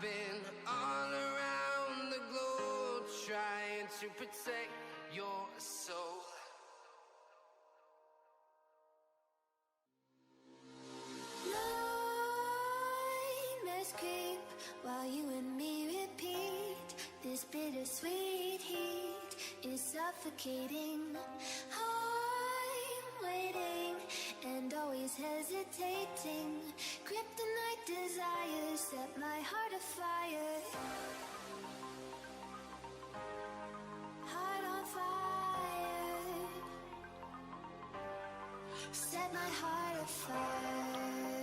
been all around the globe trying to protect your soul. Nightmares creep while you and me repeat. This bittersweet heat is suffocating. I'm waiting and always hesitating. Kryptonite desires set my heart afire. Heart on fire. Set my heart afire.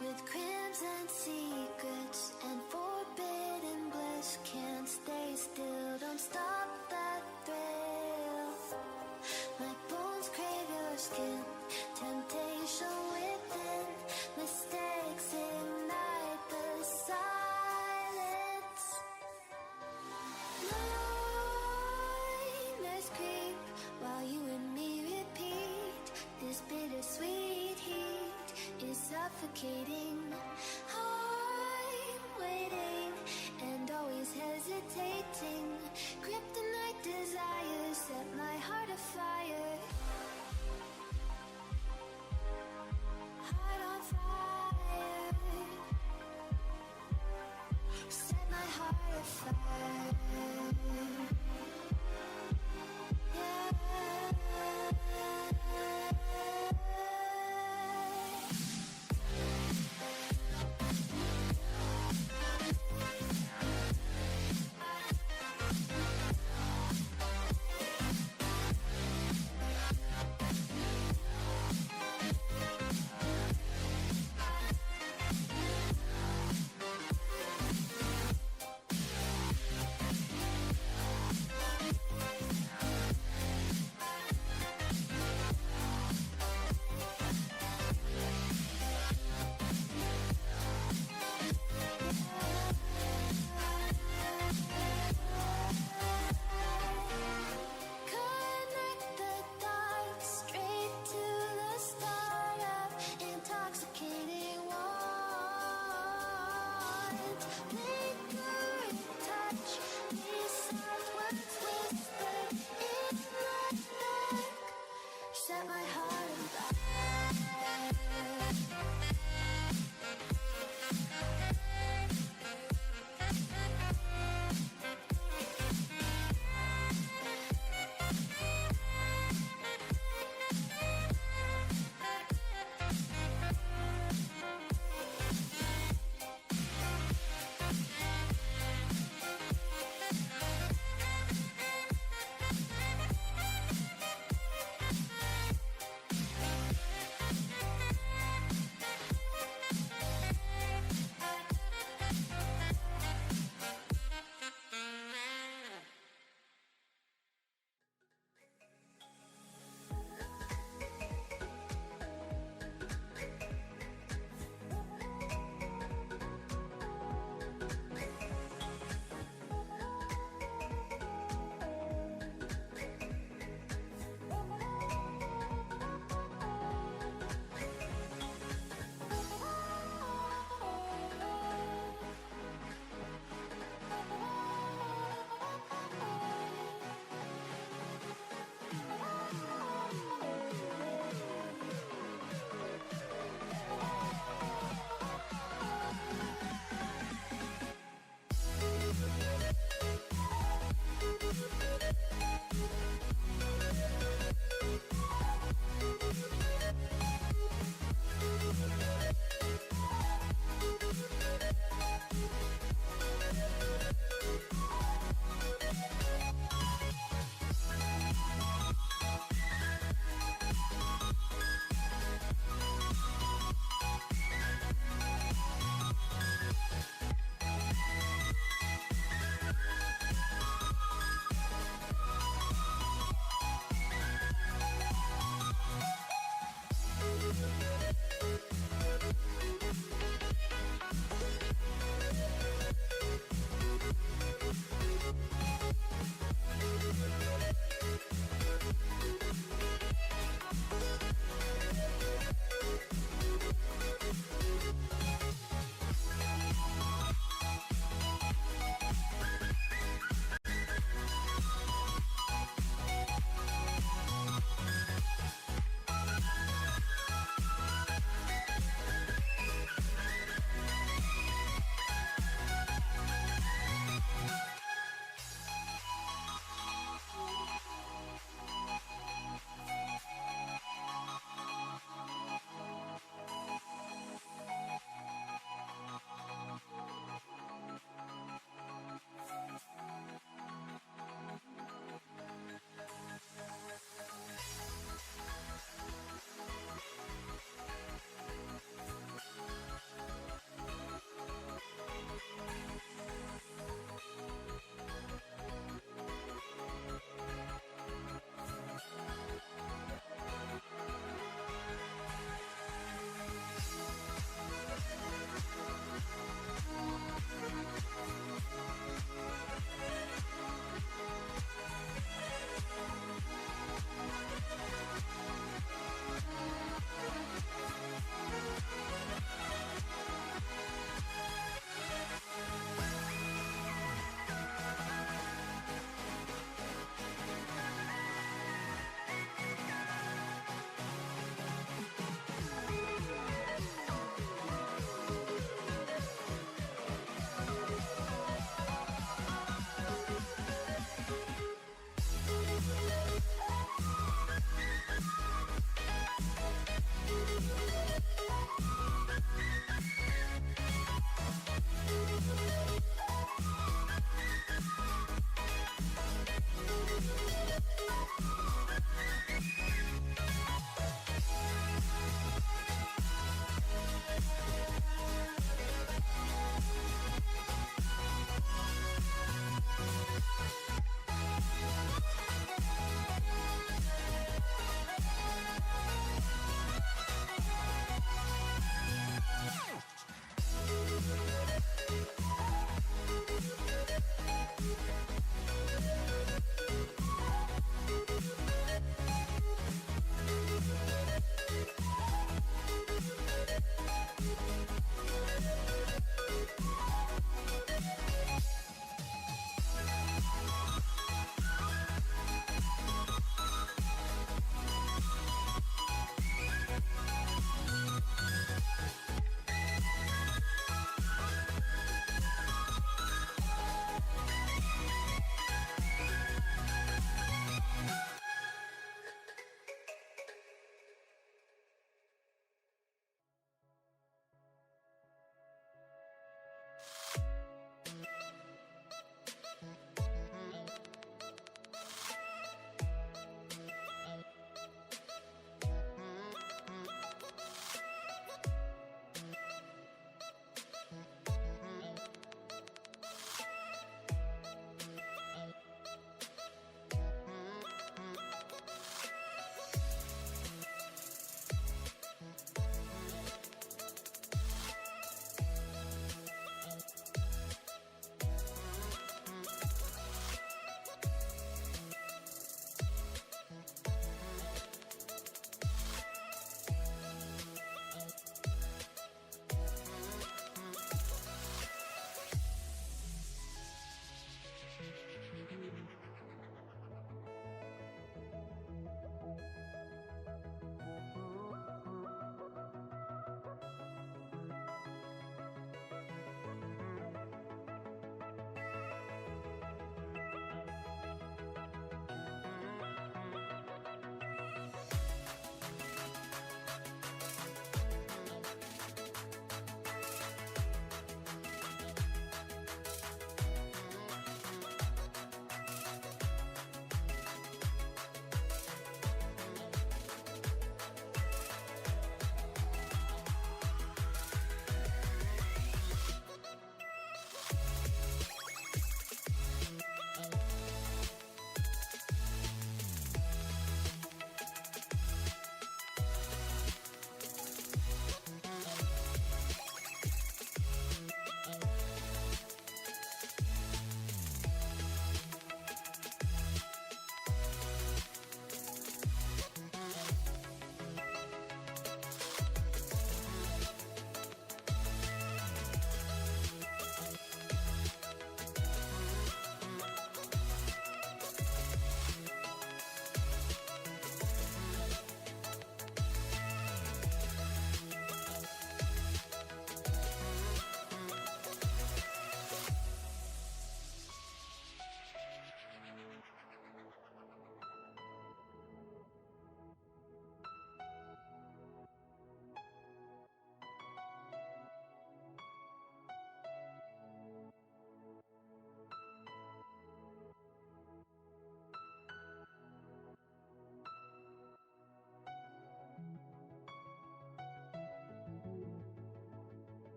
With crimson secrets and forbidden bliss, can't stay still, don't stop that thrill. My bones crave your skin, temptation within, mistakes ignite the silence. Nightmares creep while you and me repeat. This bittersweet heat is suffocating. I'm waiting and always hesitating. Kryptonite desires set my heart afire. Heart on fire. Set my heart afire.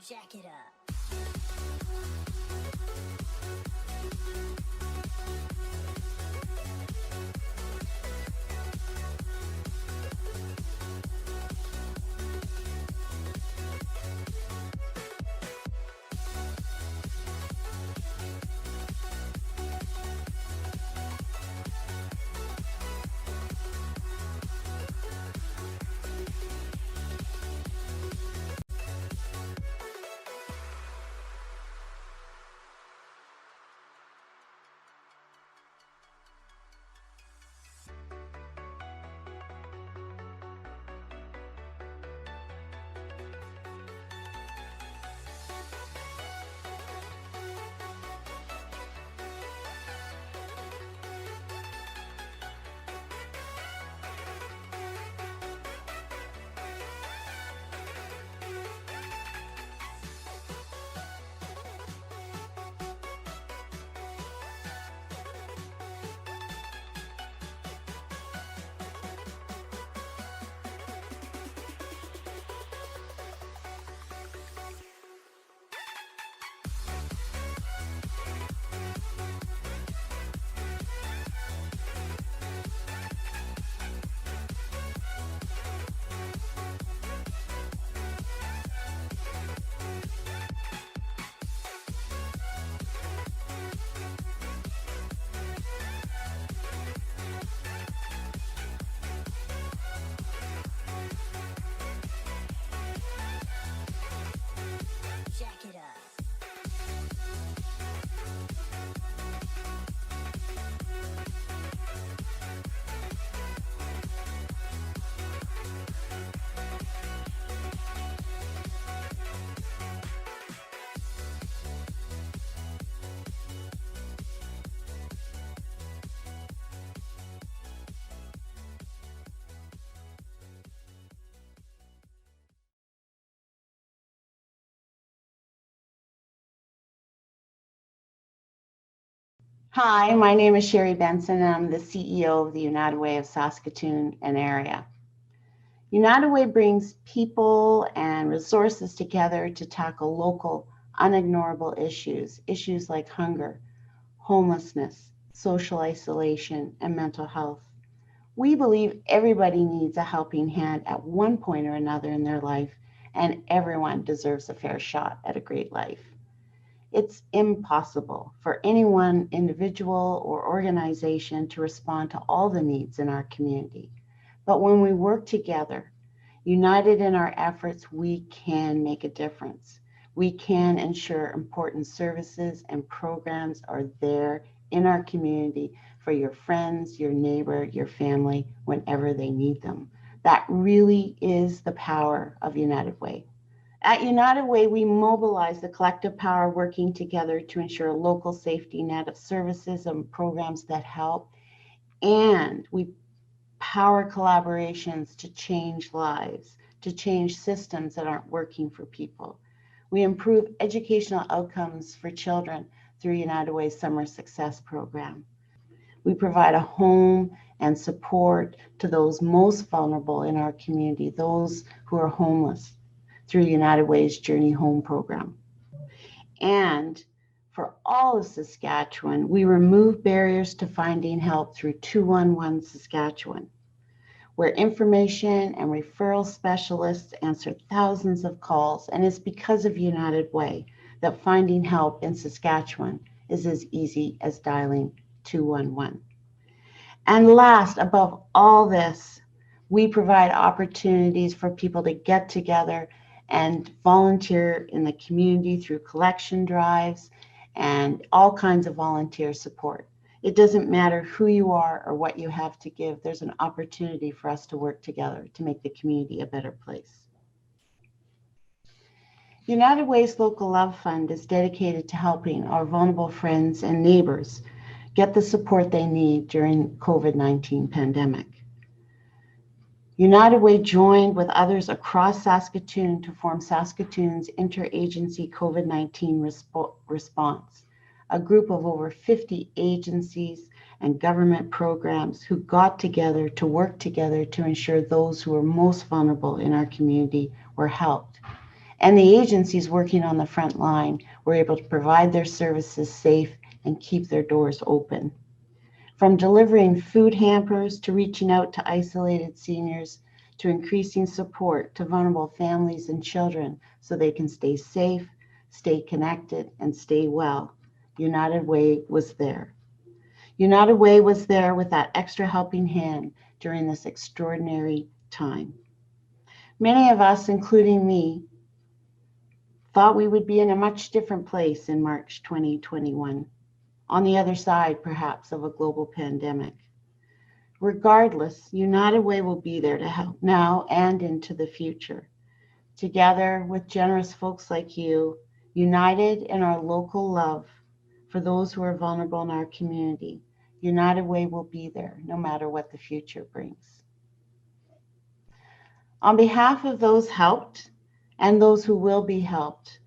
Jack it up. Jack it up. Hi, my name is Sherry Benson, and I'm the CEO of the United Way of Saskatoon and area. United Way brings people and resources together to tackle local, unignorable issues like hunger, homelessness, social isolation, and mental health. We believe everybody needs a helping hand at one point or another in their life, and everyone deserves a fair shot at a great life. It's impossible for any one individual or organization to respond to all the needs in our community. But when we work together, united in our efforts, we can make a difference. We can ensure important services and programs are there in our community for your friends, your neighbor, your family, whenever they need them. That really is the power of United Way. At United Way, we mobilize the collective power working together to ensure a local safety net of services and programs that help, and we power collaborations to change lives, to change systems that aren't working for people. We improve educational outcomes for children through United Way's Summer Success Program. We provide a home and support to those most vulnerable in our community, those who are homeless, through United Way's Journey Home program. And for all of Saskatchewan, we remove barriers to finding help through 211 Saskatchewan, where information and referral specialists answer thousands of calls. And it's because of United Way that finding help in Saskatchewan is as easy as dialing 211. And last, above all this, we provide opportunities for people to get together and volunteer in the community through collection drives and all kinds of volunteer support. It doesn't matter who you are or what you have to give, there's an opportunity for us to work together to make the community a better place. United Way's Local Love Fund is dedicated to helping our vulnerable friends and neighbors get the support they need during COVID-19 pandemic. United Way joined with others across Saskatoon to form Saskatoon's Interagency COVID-19 Response, a group of over 50 agencies and government programs who got together to work together to ensure those who were most vulnerable in our community were helped. And the agencies working on the front line were able to provide their services safe and keep their doors open. From delivering food hampers to reaching out to isolated seniors to increasing support to vulnerable families and children so they can stay safe, stay connected, and stay well, United Way was there. United Way was there with that extra helping hand during this extraordinary time. Many of us, including me, thought we would be in a much different place in March 2021, on the other side, perhaps, of a global pandemic. Regardless, United Way will be there to help now and into the future. Together with generous folks like you, united in our local love for those who are vulnerable in our community, United Way will be there no matter what the future brings. On behalf of those helped and those who will be helped,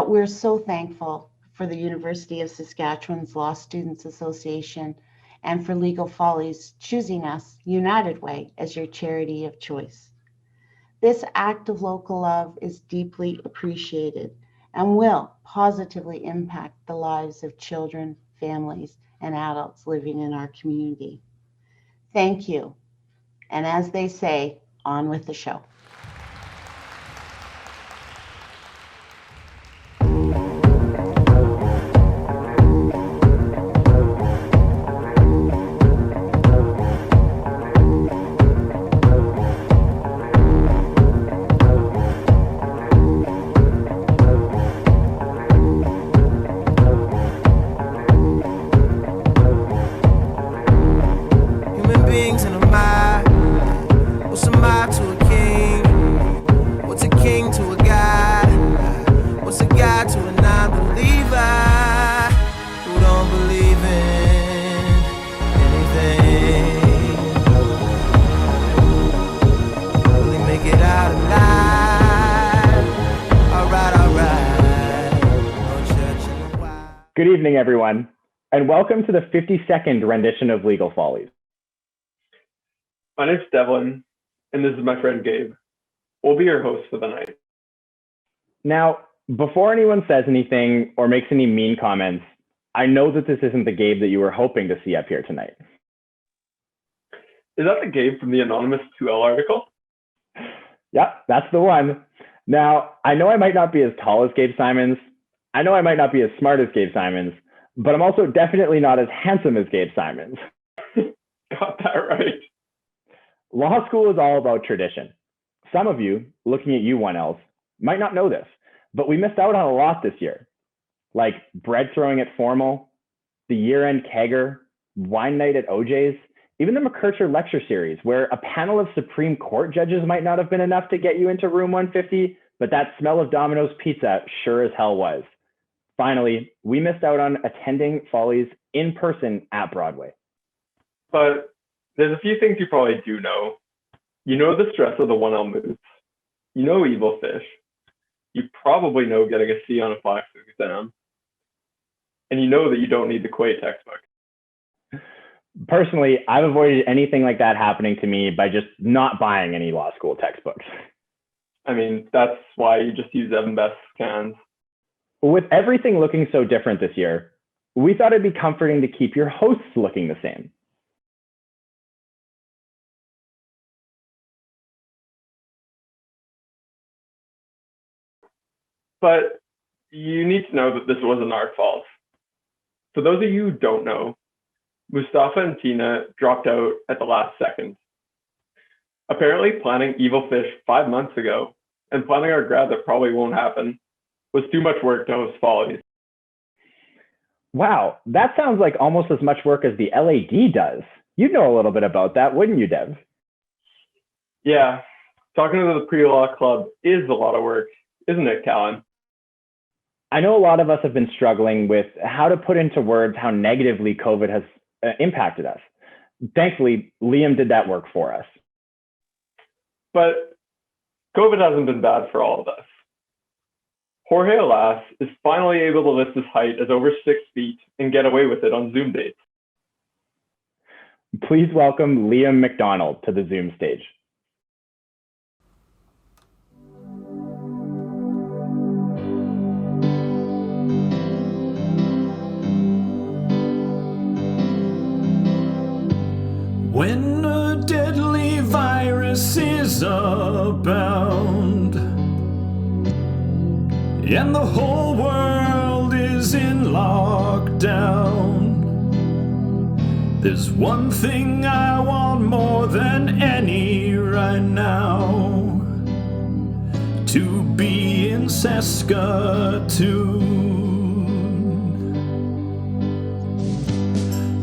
we're so thankful for the University of Saskatchewan's Law Students Association and for Legal Follies choosing us, United Way, as your charity of choice. This act of local love is deeply appreciated and will positively impact the lives of children, families, and adults living in our community. Thank you. And as they say, on with the show. Good evening, everyone, and welcome to the 52nd rendition of Legal Follies. My name's Devlin, and this is my friend Gabe. We'll be your hosts for the night. Now, before anyone says anything or makes any mean comments, I know that this isn't the Gabe that you were hoping to see up here tonight. Is that the Gabe from the anonymous 2L article? Yep, that's the one. Now, I know I might not be as tall as Gabe Simons. I know I might not be as smart as Gabe Simons, but I'm also definitely not as handsome as Gabe Simons. Got that right. Law school is all about tradition. Some of you, looking at you 1Ls, might not know this, but we missed out on a lot this year, like bread throwing at formal, the year-end kegger, wine night at OJ's, even the McKercher lecture series, where a panel of Supreme Court judges might not have been enough to get you into room 150, but that smell of Domino's pizza sure as hell was. Finally, we missed out on attending Follies in person at Broadway. But there's a few things you probably do know. You know the stress of the 1L moves. You know evil fish. You probably know getting a C on a FLACS exam. And you know that you don't need the Quay textbook. Personally, I've avoided anything like that happening to me by just not buying any law school textbooks. I mean, that's why you just use Evan Best scans. With everything looking so different this year, we thought it'd be comforting to keep your hosts looking the same. But you need to know that this wasn't our fault. For those of you who don't know, Mustafa and Tina dropped out at the last second. Apparently planning Evil Fish 5 months ago and planning our grad that probably won't happen was too much work to host Follies. Wow, that sounds like almost as much work as the LAD does. You'd know a little bit about that, wouldn't you, Dev? Yeah, talking to the pre-law club is a lot of work, isn't it, Callan? I know a lot of us have been struggling with how to put into words how negatively COVID has impacted us. Thankfully, Liam did that work for us. But COVID hasn't been bad for all of us. Jorge Alas is finally able to list his height as over 6 feet and get away with it on Zoom dates. Please welcome Liam McDonald to the Zoom stage. when a deadly virus is abound and the whole world is in lockdown. There's one thing I want more than any right now: to be in Saskatoon.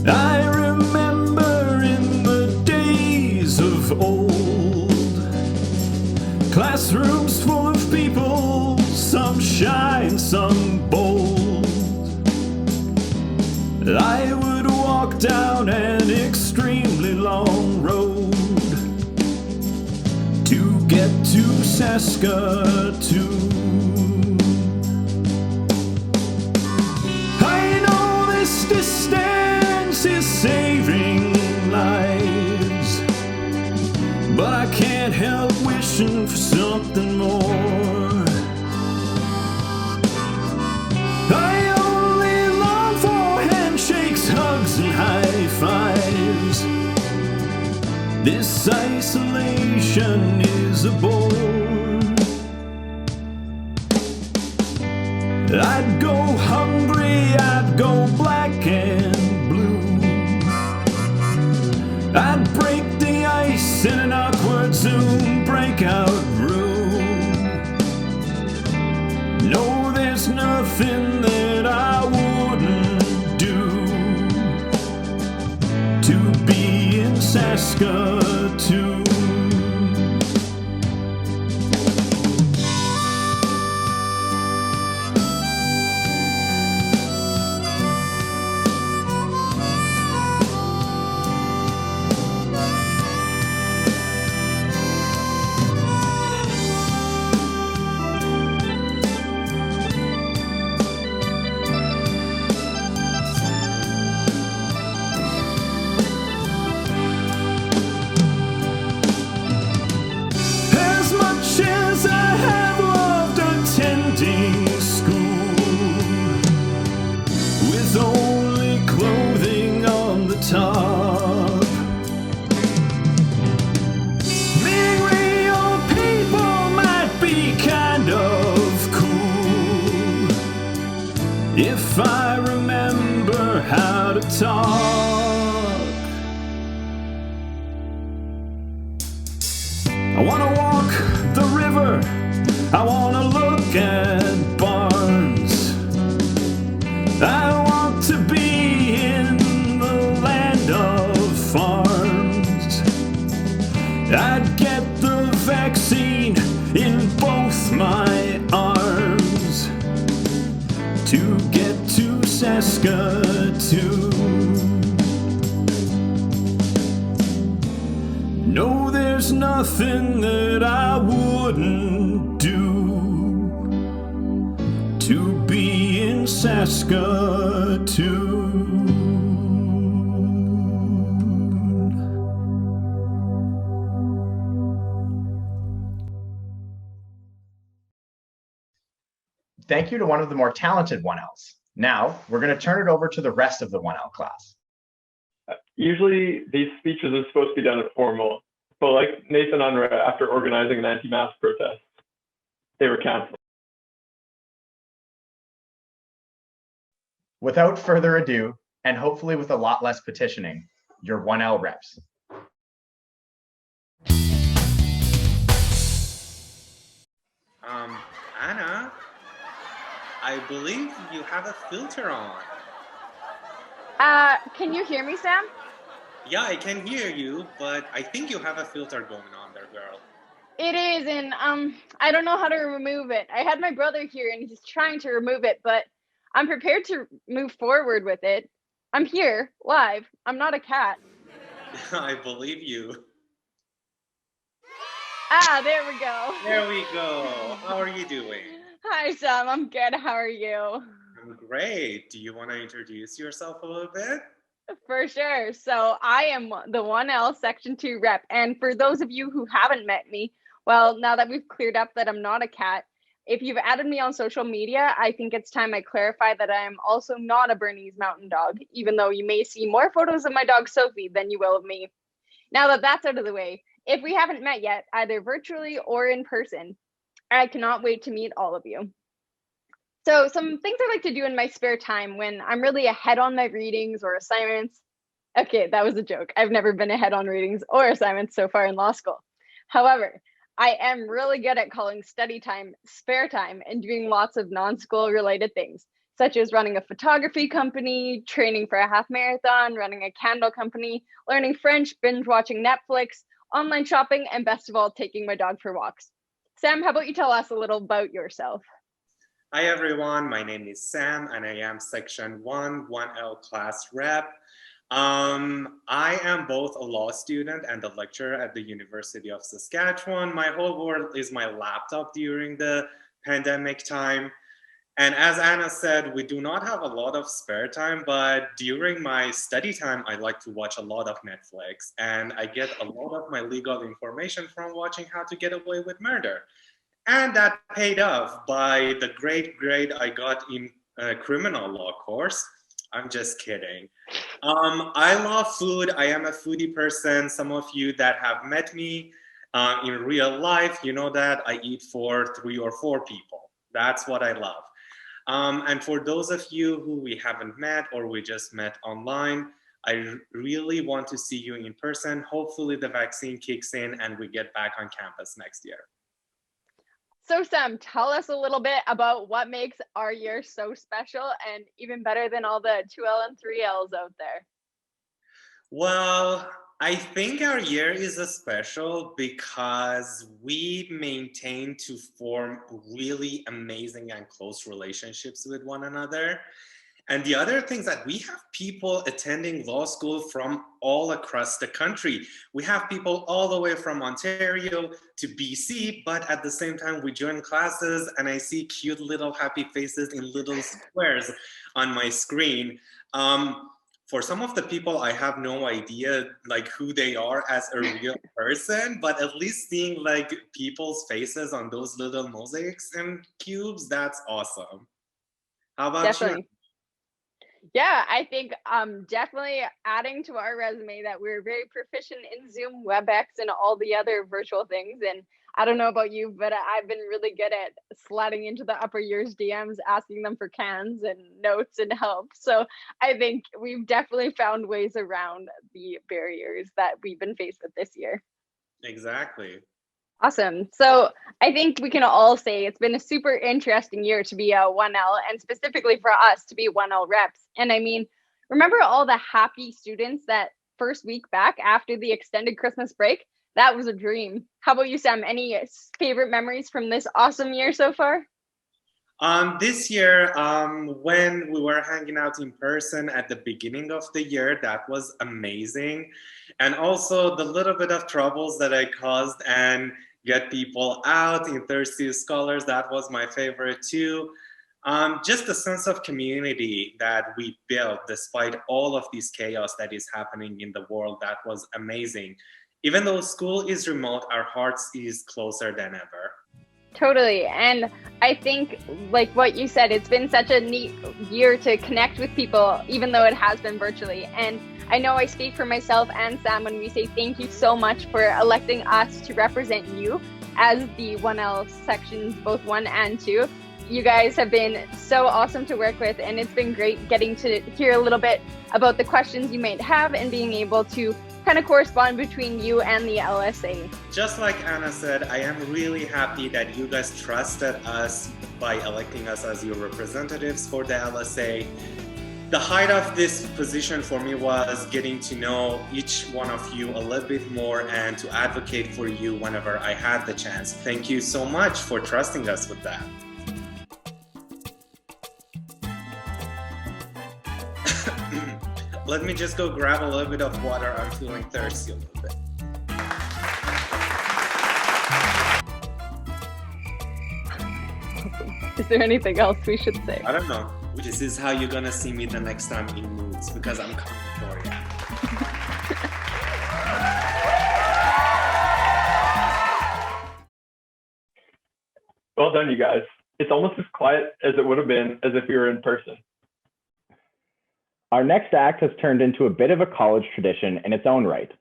I remember in the days of old, classrooms full of people, some shy and some bold. I would walk down an extremely long road to get to Saskatoon. I know this distance is saving lives, but I can't help wishing for something more. I only long for handshakes, hugs, and high fives. This isolation is a bore. I'd go hungry, I'd go black and blue. I'd break the ice in an awkward Zoom breakout room. No, there's nothing that I wouldn't do to be in Saskatoon. As much as I have loved attending school, with only clothing on the top, meeting real people might be kind of cool if I remember how to talk. I wanna walk the river, I wanna look at barns, I want to be in the land of farms. I'd get the vaccine in both my arms to get to Saskatoon. No, there's nothing that I wouldn't do to be in Saskatoon. Thank you to one of the more talented 1Ls. Now, we're going to turn it over to the rest of the 1L class. Usually these speeches are supposed to be done at formal, but like Nathan Unruh, after organizing an anti-mask protest, they were canceled. Without further ado, and hopefully with a lot less petitioning, your 1L reps. Anna, I believe you have a filter on. Can you hear me, Sam? Yeah, I can hear you, but I think you have a filter going on there, girl. It is, and I don't know how to remove it. I had my brother here, and he's trying to remove it, but I'm prepared to move forward with it. I'm here, live. I'm not a cat. I believe you. Ah, there we go. There we go. How are you doing? Hi, Sam. I'm good. How are you? I'm great. Do you want to introduce yourself a little bit? For sure. So I am the 1L Section 2 rep. And for those of you who haven't met me, well, now that we've cleared up that I'm not a cat, if you've added me on social media, I think it's time I clarify that I am also not a Bernese Mountain Dog, even though you may see more photos of my dog Sophie than you will of me. Now that that's out of the way, if we haven't met yet, either virtually or in person, I cannot wait to meet all of you. So some things I like to do in my spare time when I'm really ahead on my readings or assignments. Okay, that was a joke. I've never been ahead on readings or assignments so far in law school. However, I am really good at calling study time spare time and doing lots of non-school related things, such as running a photography company, training for a half marathon, running a candle company, learning French, binge watching Netflix, online shopping, and best of all, taking my dog for walks. Sam, how about you tell us a little about yourself? Hi everyone, my name is Sam and I am Section 1L class rep. I am both a law student and a lecturer at the University of Saskatchewan. My whole world is my laptop during the pandemic time. And as Anna said, we do not have a lot of spare time, but during my study time, I like to watch a lot of Netflix, and I get a lot of my legal information from watching How to Get Away with Murder. And that paid off by the great grade I got in a criminal law course. I'm just kidding. I love food. I am a foodie person. Some of you that have met me in real life, you know that I eat for 3 or 4 people. That's what I love. And for those of you who we haven't met or we just met online, I really want to see you in person. Hopefully the vaccine kicks in and we get back on campus next year. So Sam, tell us a little bit about what makes our year so special and even better than all the 2L and 3Ls out there. Well, I think our year is special because we maintain to form really amazing and close relationships with one another. And the other thing is that we have people attending law school from all across the country. We have people all the way from Ontario to BC, but at the same time we join classes and I see cute little happy faces in little squares on my screen. For some of the people, I have no idea like who they are as a real person, but at least seeing like people's faces on those little mosaics and cubes, that's awesome. How about you? Yeah, I think definitely adding to our resume that we're very proficient in Zoom, WebEx, and all the other virtual things. And I don't know about you, but I've been really good at sliding into the upper years DMs, asking them for cans and notes and help. So I think we've definitely found ways around the barriers that we've been faced with this year. Exactly. Awesome. So I think we can all say it's been a super interesting year to be a 1L and specifically for us to be 1L reps. And I mean, remember all the happy students that first week back after the extended Christmas break? That was a dream. How about you, Sam? Any favorite memories from this awesome year so far? This year, when we were hanging out in person at the beginning of the year, that was amazing. And also the little bit of troubles that I caused and get people out in Thirsty Scholars, that was my favorite too. Just the sense of community that we built despite all of this chaos that is happening in the world, that was amazing. Even though school is remote, our hearts is closer than ever. Totally. And I think, like what you said, it's been such a neat year to connect with people, even though it has been virtually. And I know I speak for myself and Sam when we say thank you so much for electing us to represent you as the 1L sections, both 1 and 2. You guys have been so awesome to work with, and it's been great getting to hear a little bit about the questions you might have and being able to kind of correspond between you and the LSA. Just like Anna said, I am really happy that you guys trusted us by electing us as your representatives for the LSA. The height of this position for me was getting to know each one of you a little bit more and to advocate for you whenever I had the chance. Thank you so much for trusting us with that. Let me just go grab a little bit of water. I'm feeling thirsty a little bit. Is there anything else we should say? I don't know. This is how you're gonna see me the next time in Moods, because I'm coming for you. Well done, you guys. It's almost as quiet as it would have been as if we were in person. Our next act has turned into a bit of a college tradition in its own right.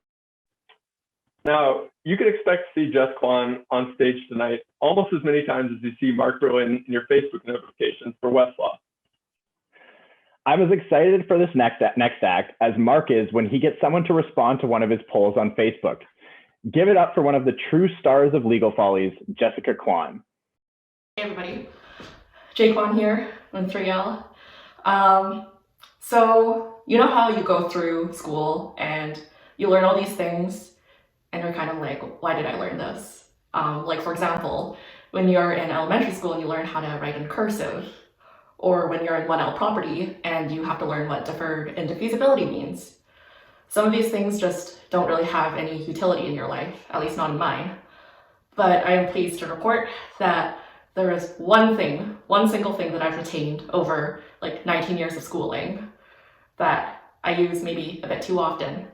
Now, you can expect to see Jess Kwan on stage tonight almost as many times as you see Mark Bruin in your Facebook notifications for Westlaw. I'm as excited for this next act as Mark is when he gets someone to respond to one of his polls on Facebook. Give it up for one of the true stars of Legal Follies, Jessica Kwan. Hey everybody, Jay Kwan here on 3L. So you know how you go through school and you learn all these things and you're kind of like, why did I learn this? Like for example, when you're in elementary school and you learn how to write in cursive, or when you're in 1L property and you have to learn what deferred indefeasibility means. Some of these things just don't really have any utility in your life, at least not in mine. But I am pleased to report that there is one single thing that I've retained over like 19 years of schooling that I use maybe a bit too often.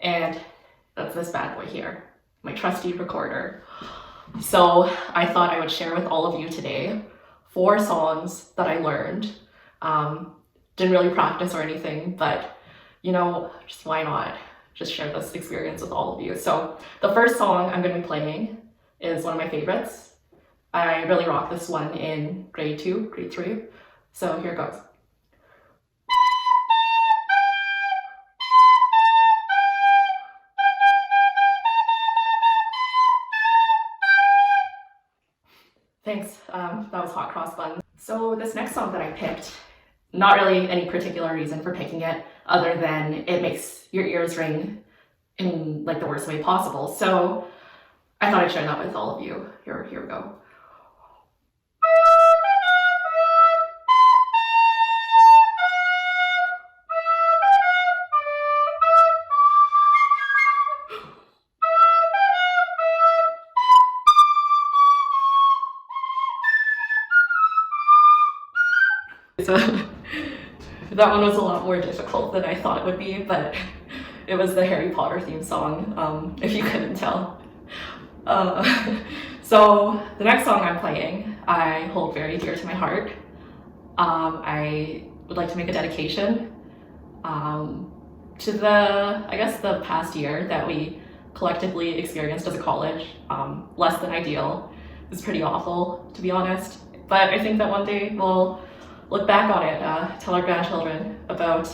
And that's this bad boy here, my trusty recorder. So I thought I would share with all of you today 4 songs that I learned. Didn't really practice or anything, but you know, just why not? Just share this experience with all of you. So the first song I'm gonna be playing is one of my favorites. I really rocked this one in grade 2, grade 3. So here it goes. Thanks, that was Hot Cross Buns. So this next song that I picked, not really any particular reason for picking it other than it makes your ears ring in like the worst way possible. So I thought I'd share that with all of you. Here we go. So that one was a lot more difficult than I thought it would be, but it was the Harry Potter theme song, if you couldn't tell. So the next song I'm playing, I hold very dear to my heart. I would like to make a dedication to the past year that we collectively experienced as a college. Less than ideal. It was pretty awful, to be honest. But I think that one day we'll look back on it, tell our grandchildren about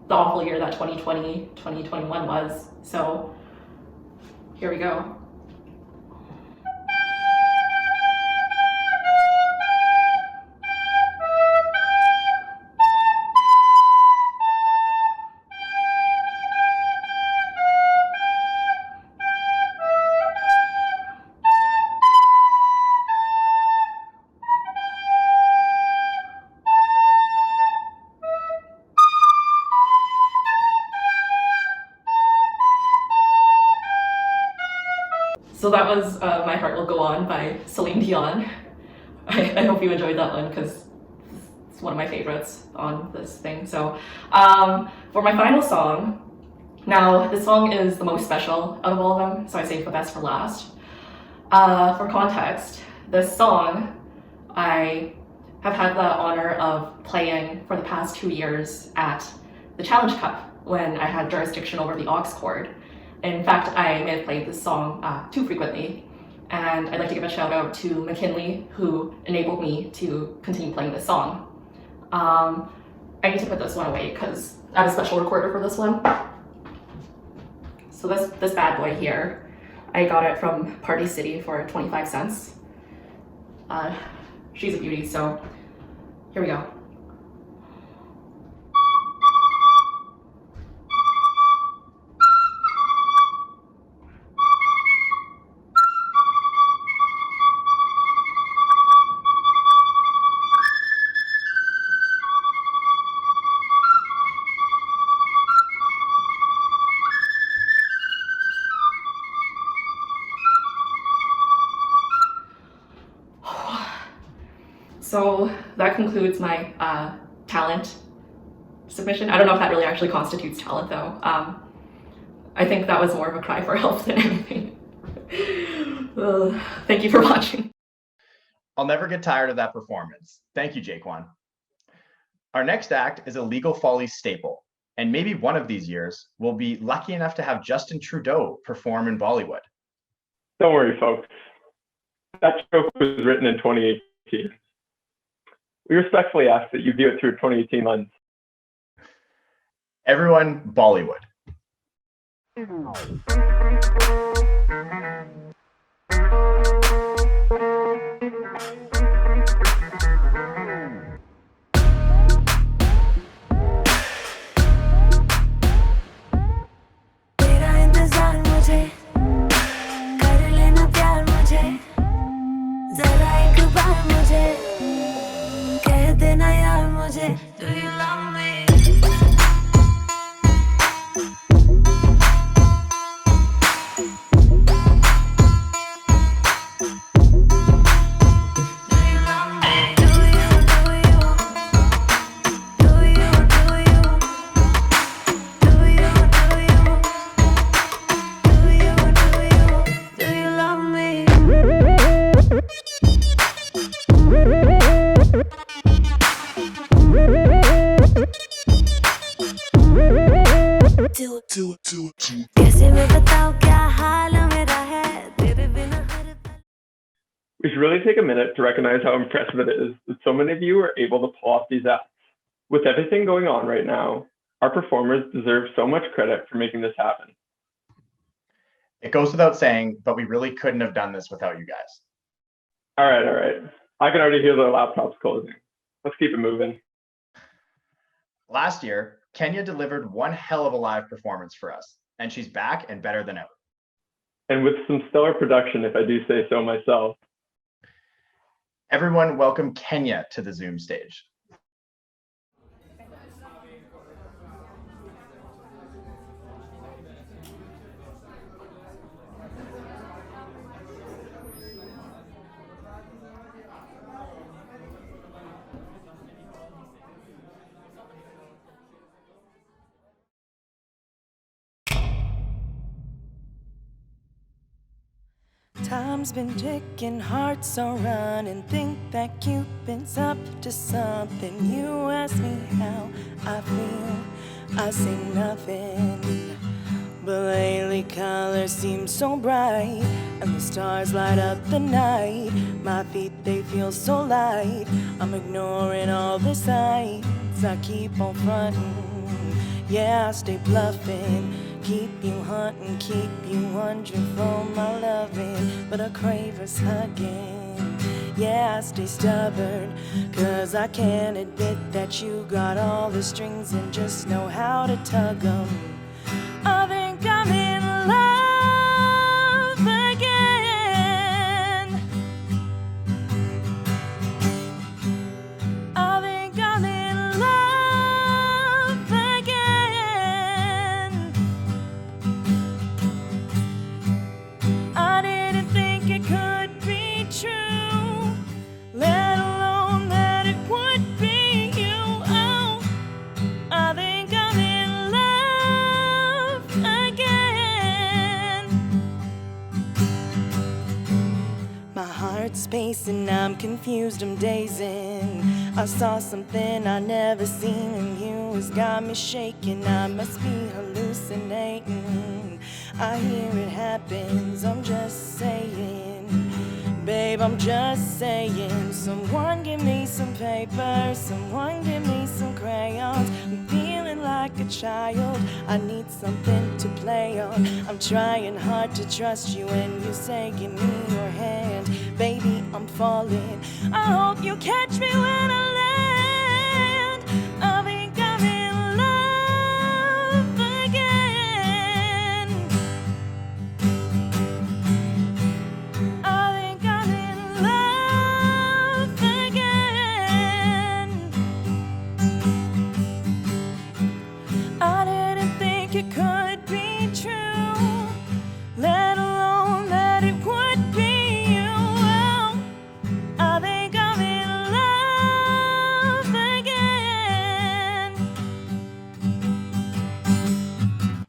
the awful year that 2020, 2021 was. So here we go. So that was My Heart Will Go On by Celine Dion. I hope you enjoyed that one because it's one of my favorites on this thing. So for my final song, now this song is the most special out of all of them, so I saved the best for last. For context, this song I have had the honor of playing for the past 2 years at the Challenge Cup when I had jurisdiction over the aux chord. In fact, I may have played this song too frequently, and I'd like to give a shout out to McKinley, who enabled me to continue playing this song. I need to put this one away because I have a special recorder for this one. So this bad boy here, I got it from Party City for 25 cents. She's a beauty, so here we go. So that concludes my talent submission. I don't know if that really actually constitutes talent though. I think that was more of a cry for help than anything. Thank you for watching. I'll never get tired of that performance. Thank you, Jaquan. Our next act is a Legal Follies staple, And maybe one of these years, we'll be lucky enough to have Justin Trudeau perform in Bollywood. Don't worry, folks. That joke was written in 2018. We respectfully ask that you view it through a 2018 lens. Everyone, Bollywood. तेरा इंतजार मुझे कर लेना प्यार मुझे जरा एक बार मुझे कह देना यार मुझे Do you love me? कैसे मैं बताऊं क्या हाल मेरा है तेरे बिना हर पल We should really take a minute to recognize how impressive it is that so many of you are able to pull off these acts. With everything going on right now, our performers deserve so much credit for making this happen. It goes without saying, but we really couldn't have done this without you guys. All right. I can already hear the laptops closing. Let's keep it moving. Last year, Kenya delivered one hell of a live performance for us, and she's back and better than ever. And with some stellar production, if I do say so myself. Everyone, welcome Kenya to the Zoom stage. Time's been ticking, hearts are running. Think that Cupid's up to something. You ask me how I feel, I say nothing. But lately colors seem so bright, and the stars light up the night. My feet, they feel so light. I'm ignoring all the signs. I keep on fronting, yeah, I stay bluffing. Keep you hunting, keep you wondering for my loving. But I crave us hugging, yeah, I stay stubborn. Cause I can't admit that you got all the strings and just know how to tug them. I think I'm in love again. I think I'm in love again. I didn't think it could be true, let alone that it would be you. Oh, I think I'm in love again. My heart's pacing, I'm confused, I'm dazing. I saw something I never seen in you. It's got me shaking, I must be hallucinating. I hear it happens, I'm just saying. Babe, I'm just saying. Someone give me some paper, someone give me some crayons. I'm feeling like a child, I need something to play on. I'm trying hard to trust you and you say give me your hand. Baby, I'm falling, I hope you catch me when I land. I think I'm in love again. I think I'm in love again. I didn't think it could be true, let alone that it would be you. Oh, I think I'm in love again.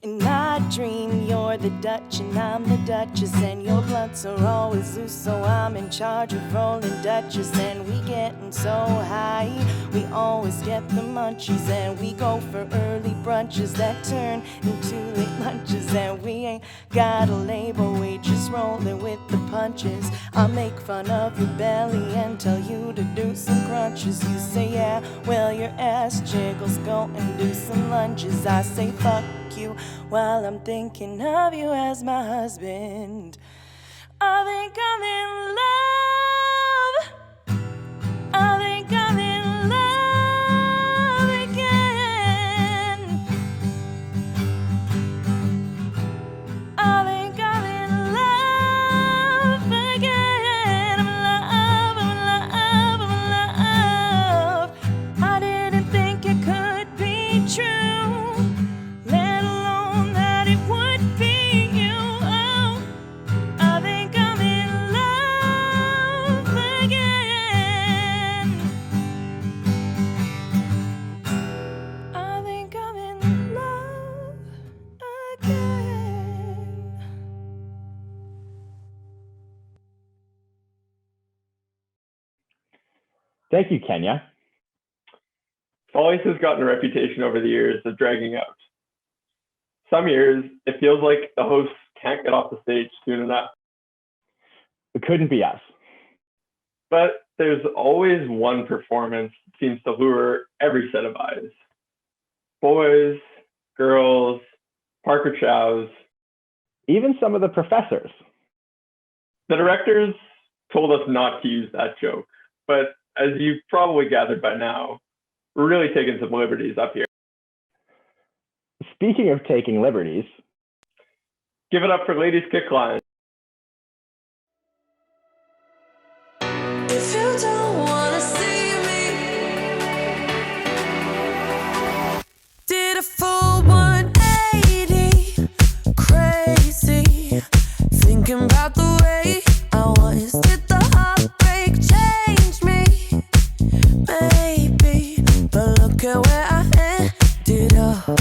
In my dream, you're the Dutch and I'm the Duchess, and your blunts are always loose, so I'm in charge of rolling Dutches. And we getting so high, we always get the munchies, and we go for early brunches that turn into late lunches. And we ain't got a label, we just rolling with the punches. I make fun of your belly and tell you to do some crunches. You say yeah, well your ass jiggles, go and do some lunges. I say fuck you while I'm thinking of you as my husband. I think I'm in love. I think I'm in love again. I think I'm in love again. I'm in love, I'm in love, I'm in love. I didn't think it could be true, let alone that it would be you. Oh, I think I'm in love again. I think I'm in love again. Thank you, Kenya. Follies has gotten a reputation over the years of dragging out. Some years, it feels like the hosts can't get off the stage soon enough. It couldn't be us. But there's always one performance that seems to lure every set of eyes. Boys, girls, Parker Chows. Even some of the professors. The directors told us not to use that joke, but as you've probably gathered by now, we're really taking some liberties up here. Speaking of taking liberties, give it up for Ladies Kick Line. If you don't wanna see me, did a full 180, crazy, thinking about the way I was. Did the heartbreak change me? Maybe, but look at where I ended up.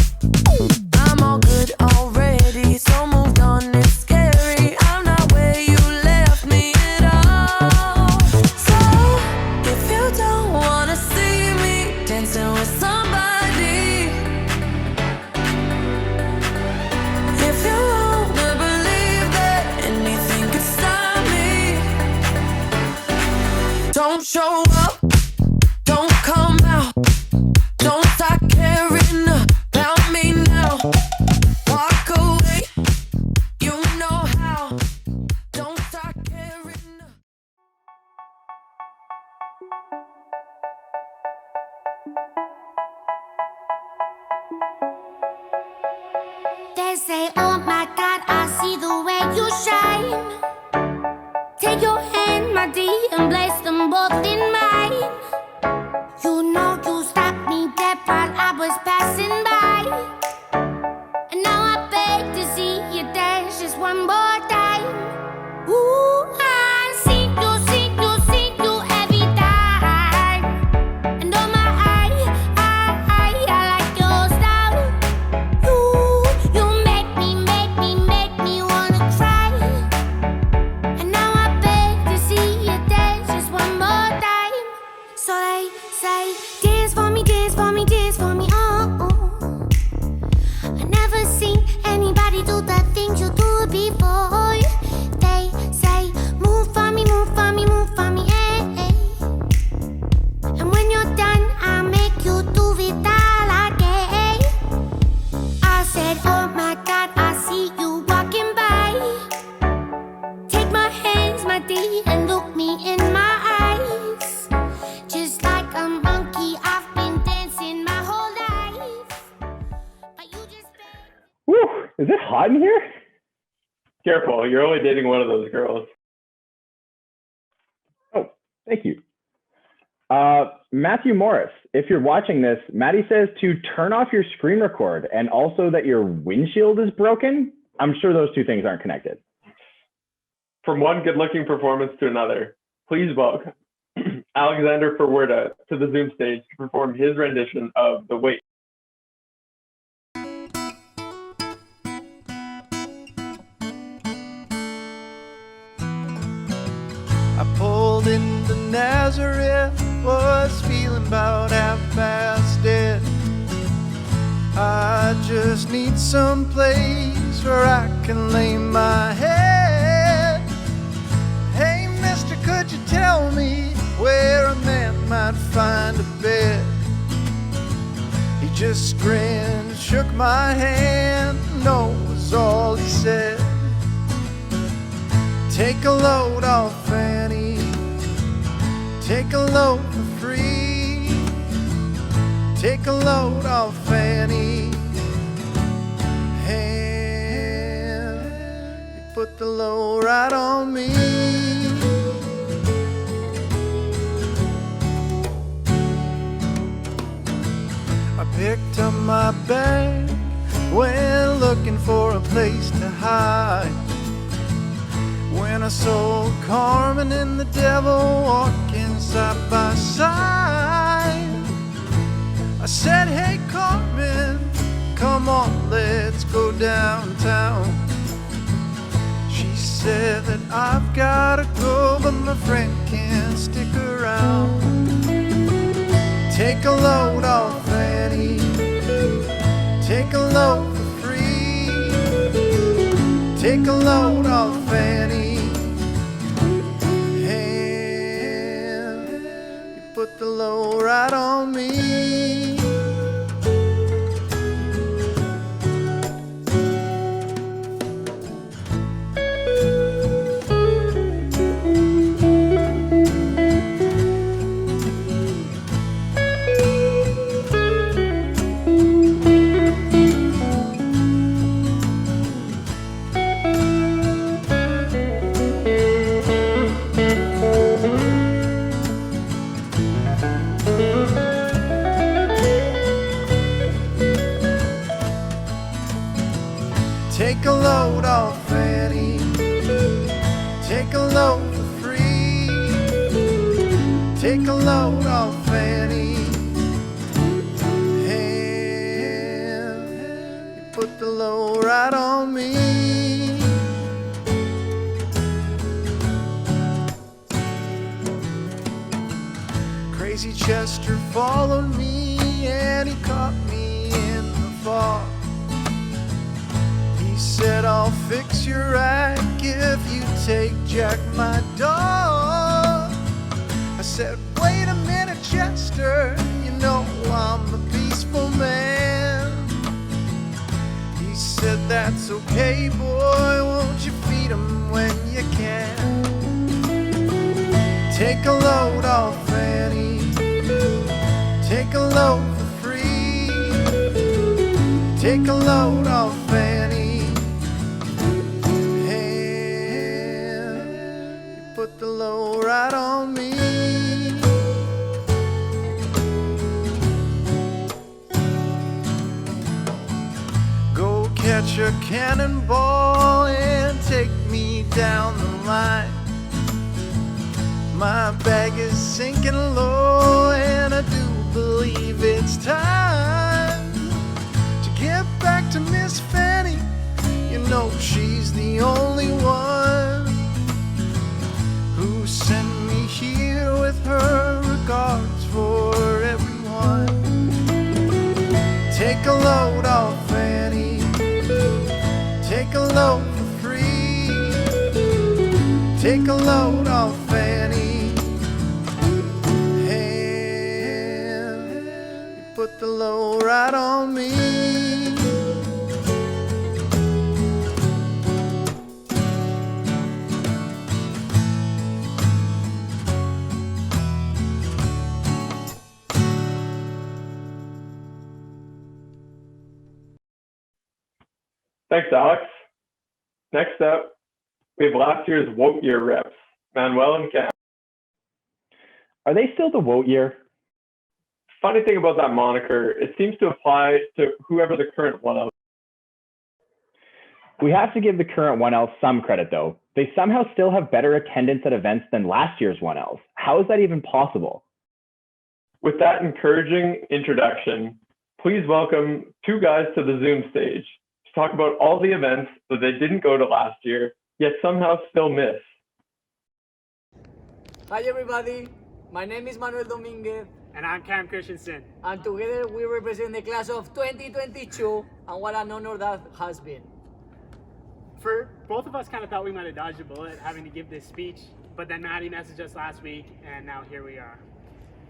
I'm all good already, so moved on, it's scary. I'm not where you left me at all. So, if you don't wanna see me dancing with somebody, if you wanna believe that anything could stop me, don't show up, don't come out, don't start caring about me now. Walk away, you know how. Don't start caring. They say, oh my God, I see the way you shine. Take your hand, my dear, and place them both in mine. You know you stopped me dead while I was passing by. And now I beg to see you dance just one more time. Ooh, I see you every time. And oh my, I like your style. You make me wanna cry. And now I beg to see you dance just one more time. So they say, dance for me, dance for me, dance for me, oh, oh. I never seen anybody do the things you do before. They say, move for me, move for me, move for me, eh, eh. And when you're done, I'll make you do it all again. I said, oh my God, I see you walking by. Take my hands, my dear, and look me in my eyes. Just like a monkey, I've been dancing my whole life. But you just whew, is it hot in here? Careful, you're only dating one of those girls. Oh, thank you. Matthew Morris, if you're watching this, Maddie says to turn off your screen record and also that your windshield is broken. I'm sure those two things aren't connected. From one good-looking performance to another, please welcome Alexander Ferwerda to the Zoom stage to perform his rendition of The Wait. Nazareth was feeling about half past dead. I just need some place where I can lay my head. Hey, mister, could you tell me where a man might find a bed? He just grinned, shook my hand, no was all he said. Take a load off Annie, take a load for free. Take a load off Annie, and you put the load right on me. I picked up my bag, went looking for a place to hide. When I saw Carmen and the devil walking side by side, I said, hey Carmen, come on, let's go downtown. She said that I've gotta go, but my friend can't stick around. Take a load off Annie, take a load for free. Take a load off Annie, and you put the load right on me. Take a load off Annie, take a load for free. Take a load off Annie, and you put the load right on me. Crazy Chester followed me and he caught me in the fog. He said, I'll fix your rack if you take Jack, my dog. I said, wait a minute, Chester, you know I'm a peaceful man. He said, that's okay, boy, won't you feed him when you can? Take a load off Annie, take a load for free. Take a load off Annie, and you put the load right on me. Go catch a cannonball and take me down the line. My bag is sinking low and I do believe it's time to get back to Miss Fanny. You know she's the only one who sent me here with her regards for everyone. Take a load off Annie, take a load for free. Take a load off Annie, and you put the load right on me. Thanks, Alex. Next up, we have last year's Woke Year reps, Manuel and Cam. Are they still the Wote Year? Funny thing about that moniker, it seems to apply to whoever the current 1L. We have to give the current 1Ls some credit though. They somehow still have better attendance at events than last year's 1Ls. How is that even possible? With that encouraging introduction, please welcome two guys to the Zoom stage to talk about all the events that they didn't go to last year, yet somehow still miss. Hi everybody, my name is Manuel Dominguez. And I'm Cam Christensen. And together we represent the class of 2022, and what an honor that has been. For both of us kind of thought we might have dodged a bullet having to give this speech, but then Maddie messaged us last week and now here we are.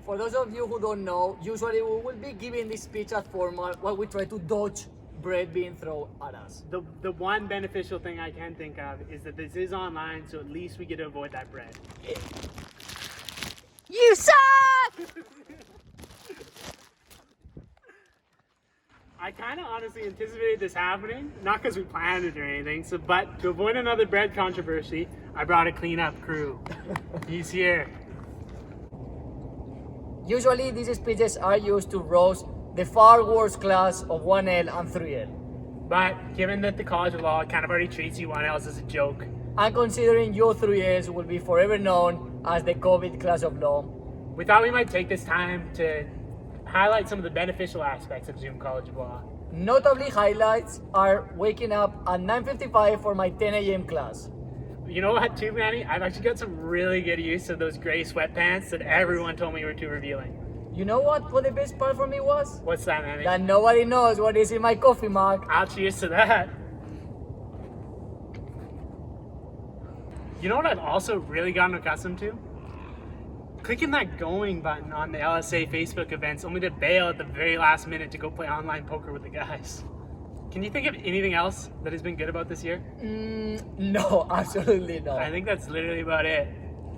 For those of you who don't know, usually we will be giving this speech as formal while we try to dodge bread being thrown at us. The one beneficial thing I can think of is that this is online, so at least we get to avoid that bread. You suck! I kind of honestly anticipated this happening, not because we planned it or anything, but to avoid another bread controversy, I brought a cleanup crew. He's here. Usually these speeches are used to roast the far worse class of 1L and 3L. But given that the College of Law kind of already treats you 1Ls as a joke, and considering you 3Ls will be forever known as the COVID class of law, we thought we might take this time to highlight some of the beneficial aspects of Zoom College of Law. Notably highlights are waking up at 9:55 for my 10 a.m. class. You know what too, Manny? I've actually got some really good use of those gray sweatpants that everyone told me were too revealing. You know what the best part for me was? What's that, Manny? That nobody knows what is in my coffee mug. I'll cheers to that. You know what I've also really gotten accustomed to? Clicking that going button on the LSA Facebook events only to bail at the very last minute to go play online poker with the guys. Can you think of anything else that has been good about this year? No, absolutely not. I think that's literally about it.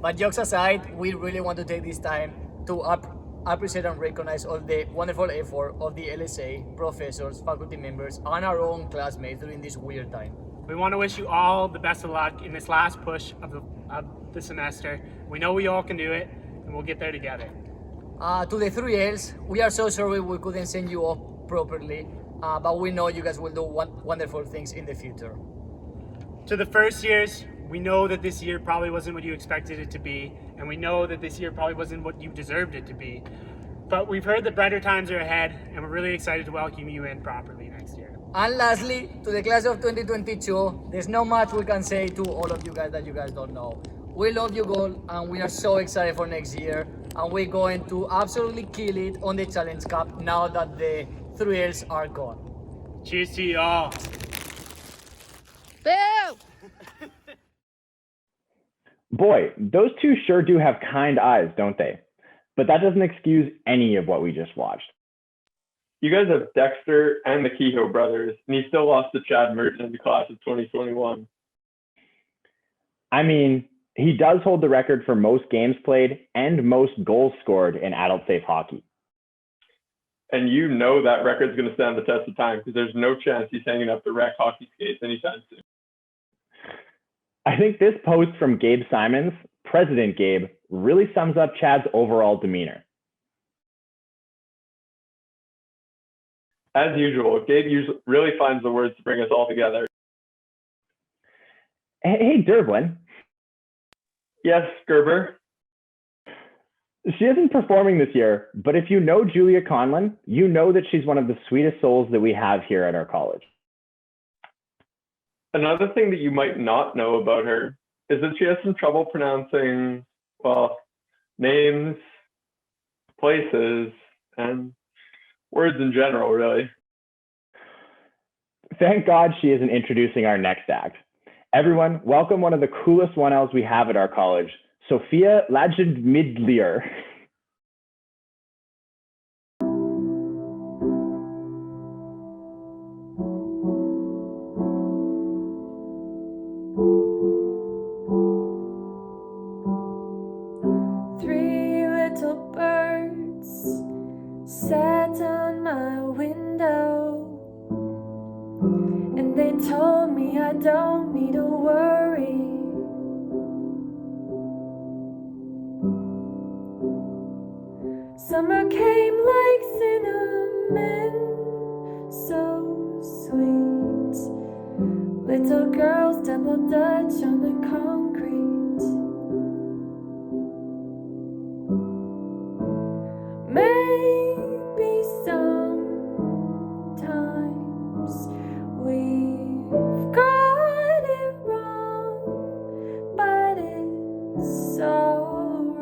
But jokes aside, we really want to take this time to appreciate and recognize all the wonderful effort of the LSA, professors, faculty members, and our own classmates during this weird time. We want to wish you all the best of luck in this last push of the semester. We know we all can do it, and we'll get there together. To the 3Ls, we are so sorry we couldn't send you off properly, but we know you guys will do wonderful things in the future. To the first years, we know that this year probably wasn't what you expected it to be, and we know that this year probably wasn't what you deserved it to be. But we've heard that brighter times are ahead, and we're really excited to welcome you in properly next year. And lastly, to the class of 2022, there's not much we can say to all of you guys that you guys don't know. We love you all, and we are so excited for next year, and we're going to absolutely kill it on the Challenge Cup now that the 3Ls are gone. Cheers to you all. Boo! Boy, those two sure do have kind eyes, don't they? But that doesn't excuse any of what we just watched. You guys have Dexter and the Kehoe brothers, and you still lost to Chad Merton in the class of 2021. I mean, he does hold the record for most games played and most goals scored in adult safe hockey. And you know that record's going to stand the test of time because there's no chance he's hanging up the rec hockey skates anytime soon. I think this post from Gabe Simons, President Gabe, really sums up Chad's overall demeanor. As usual, Gabe really finds the words to bring us all together. Hey, Derblin. Yes, Gerber. She isn't performing this year, but if you know Julia Conlon, you know that she's one of the sweetest souls that we have here at our college. Another thing that you might not know about her is that she has some trouble pronouncing, well, names, places, and words in general, really. Thank God she isn't introducing our next act. Everyone, welcome one of the coolest 1Ls we have at our college, Sophia Lajid-Midlier. Three little birds sat on my window, and they told me I don't need to worry. Summer came like cinnamon, so sweet. Little girls double dutch on the concrete. Maybe sometimes we've got it wrong, but it's alright.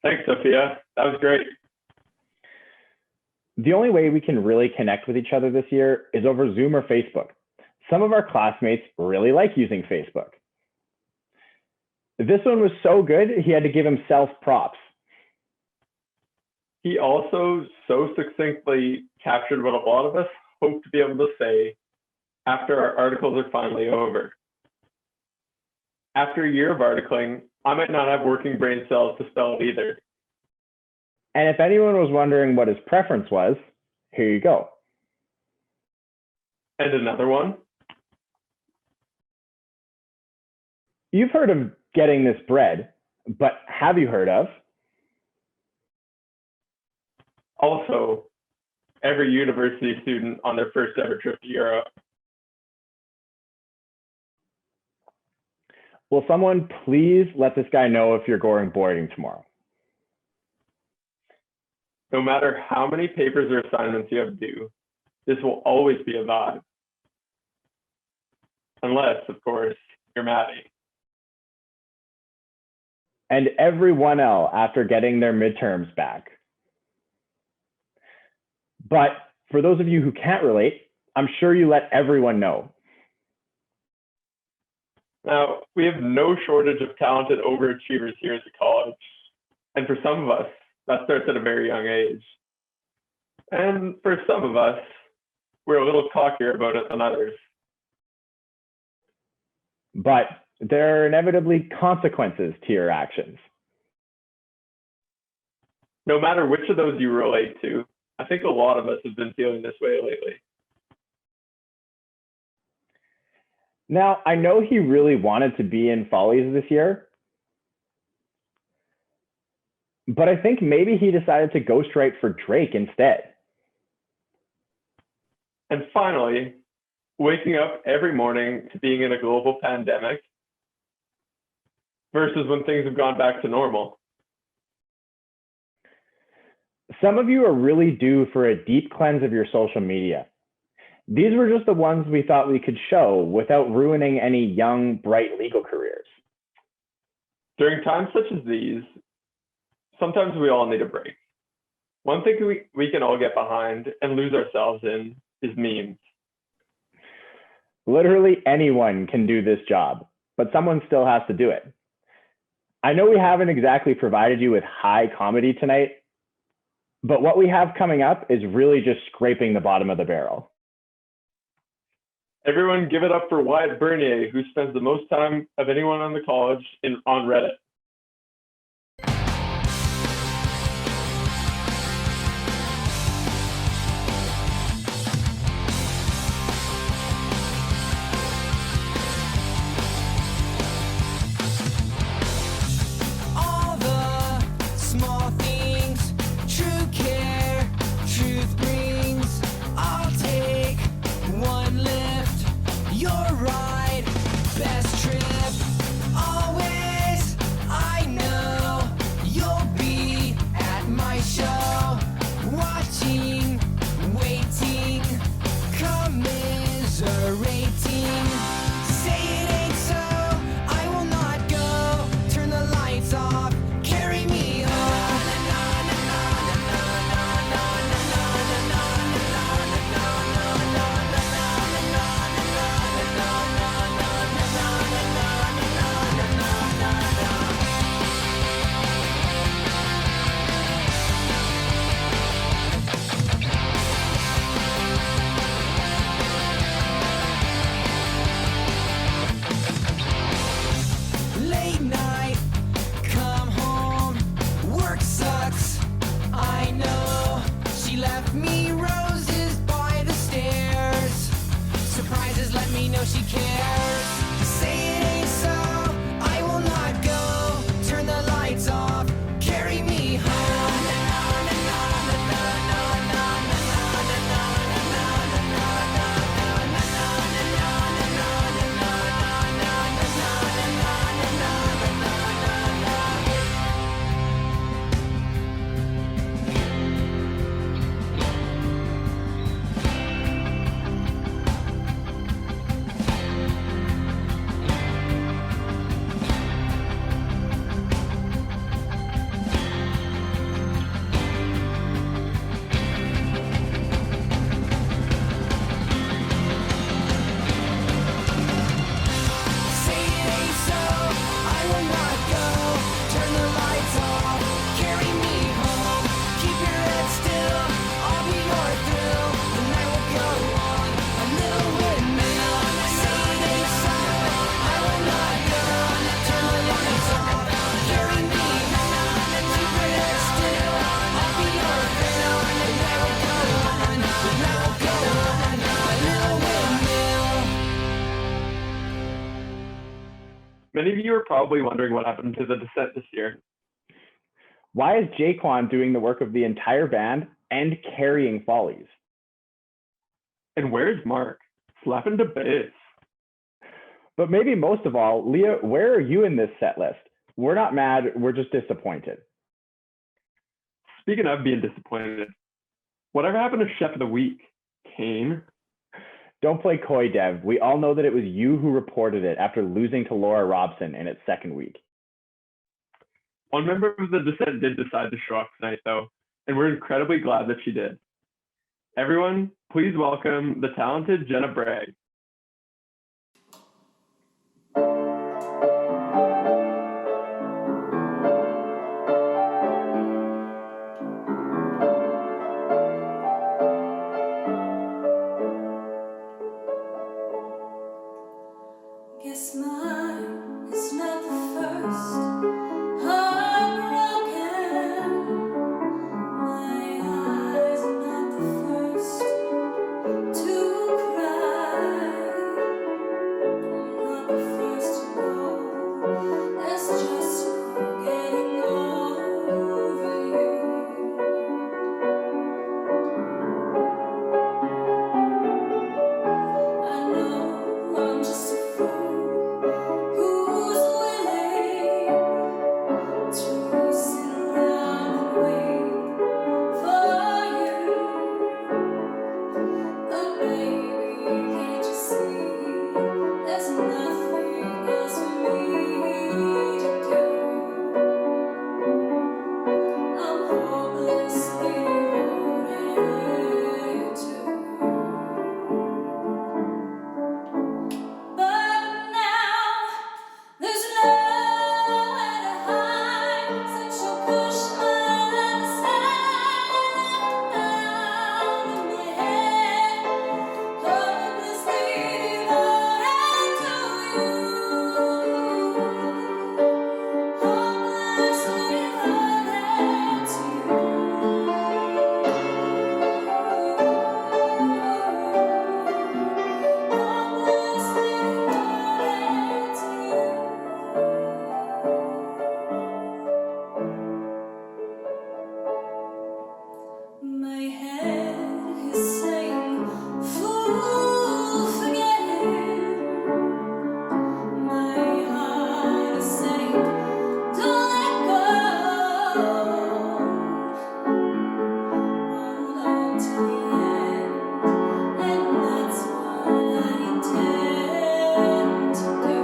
Thanks, Sophia. That was great. The only way we can really connect with each other this year is over Zoom or Facebook. Some of our classmates really like using Facebook. This one was so good, he had to give himself props. He also so succinctly captured what a lot of us hope to be able to say after our articles are finally over. After a year of articling, I might not have working brain cells to spell it either. And if anyone was wondering what his preference was, here you go. And another one. You've heard of getting this bread, but have you heard of? Also, every university student on their first ever trip to Europe. Will someone please let this guy know if you're going boarding tomorrow? No matter how many papers or assignments you have due, this will always be a vibe. Unless, of course, you're Maddie. And every 1L after getting their midterms back. But for those of you who can't relate, I'm sure you let everyone know. Now, we have no shortage of talented overachievers here at the college. And for some of us, that starts at a very young age. And for some of us, we're a little cockier about it than others. But there are inevitably consequences to your actions. No matter which of those you relate to, I think a lot of us have been feeling this way lately. Now, I know he really wanted to be in Follies this year, but I think maybe he decided to ghostwrite for Drake instead. And finally, waking up every morning to being in a global pandemic versus when things have gone back to normal. Some of you are really due for a deep cleanse of your social media. These were just the ones we thought we could show without ruining any young, bright legal careers. During times such as these, sometimes we all need a break. One thing we can all get behind and lose ourselves in is memes. Literally anyone can do this job, but someone still has to do it. I know we haven't exactly provided you with high comedy tonight, but what we have coming up is really just scraping the bottom of the barrel. Everyone give it up for Wyatt Bernier, who spends the most time of anyone on the college on Reddit. All the small things, true care, truth brings. I'll take one lift, your ride, best trip. Always, I know you'll be at my show, watching, waiting, commiserating. Say it ain't so, I will not go. Turn the lights off, carry me home. Late night, come home, work sucks, I know. She left me roses by the stairs. Surprises let me know she cares. Say it ain't so, I will not go. Turn the lights off, carry me home. Many of you are probably wondering what happened to the Descent this year. Why is Jaquan doing the work of the entire band and carrying Follies? And where's Mark? Slapping to bass. But maybe most of all, Leah, where are you in this set list? We're not mad, we're just disappointed. Speaking of being disappointed, whatever happened to Chef of the Week? Kane? Don't play coy, Dev. We all know that it was you who reported it after losing to Laura Robson in its second week. One member of the Descent did decide to show up tonight, though, and we're incredibly glad that she did. Everyone, please welcome the talented Jenna Bragg. Guess mine is not the first heartbroken. My eyes are not the first to cry. I'm not the first to know. There's just no getting over you. I know I'm just a fool who's willing to sit around and wait for you. But baby, can't you see there's nothing else for me to do? I'm hopelessly devoted to you. But now there's nowhere to hide since you pushed my love aside. Out of my head, hopelessly devoted to you. Hopelessly devoted to My head is saying, fool, forget it. My heart is saying, don't let go. Hold on to the end, and that's what I intend to do.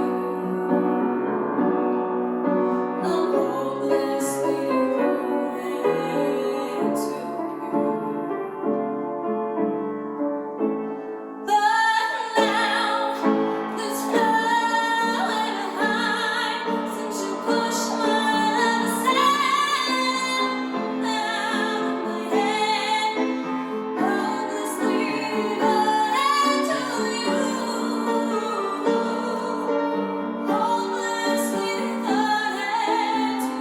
I'm hopelessly devoted to you. But now there's nowhere to hide since you pushed my love aside. Out of my head, hopelessly devoted to you. Hopelessly devoted to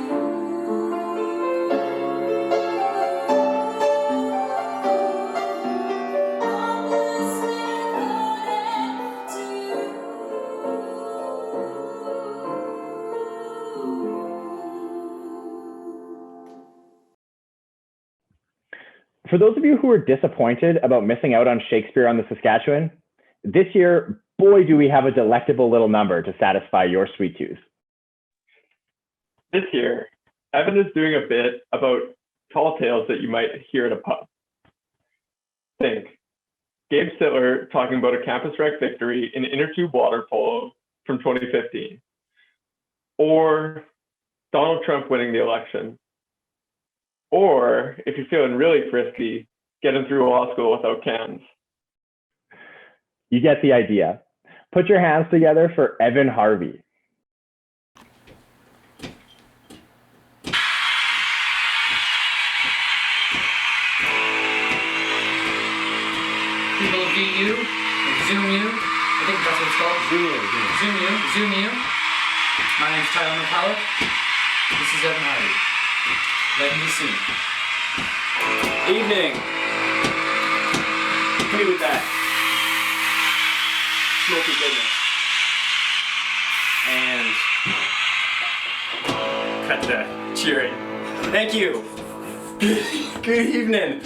For those of you who are disappointed about missing out on Shakespeare on the Saskatchewan, this year, boy, do we have a delectable little number to satisfy your sweet tooth. This year, Evan is doing a bit about tall tales that you might hear at a pub. Think Gabe Sittler talking about a campus rec victory in inner tube water polo from 2015, or Donald Trump winning the election, or if you're feeling really frisky, getting through law school without cans. You get the idea. Put your hands together for Evan Harvey. People of VU, Zoom U, I think that's what it's called. Zoom U. My name's Tyler McCullough. This is Evan Harvey. Let me soon. Evening. Hit me with that. Smoky goodness. And I'll cut the cheering. Thank you. Good evening.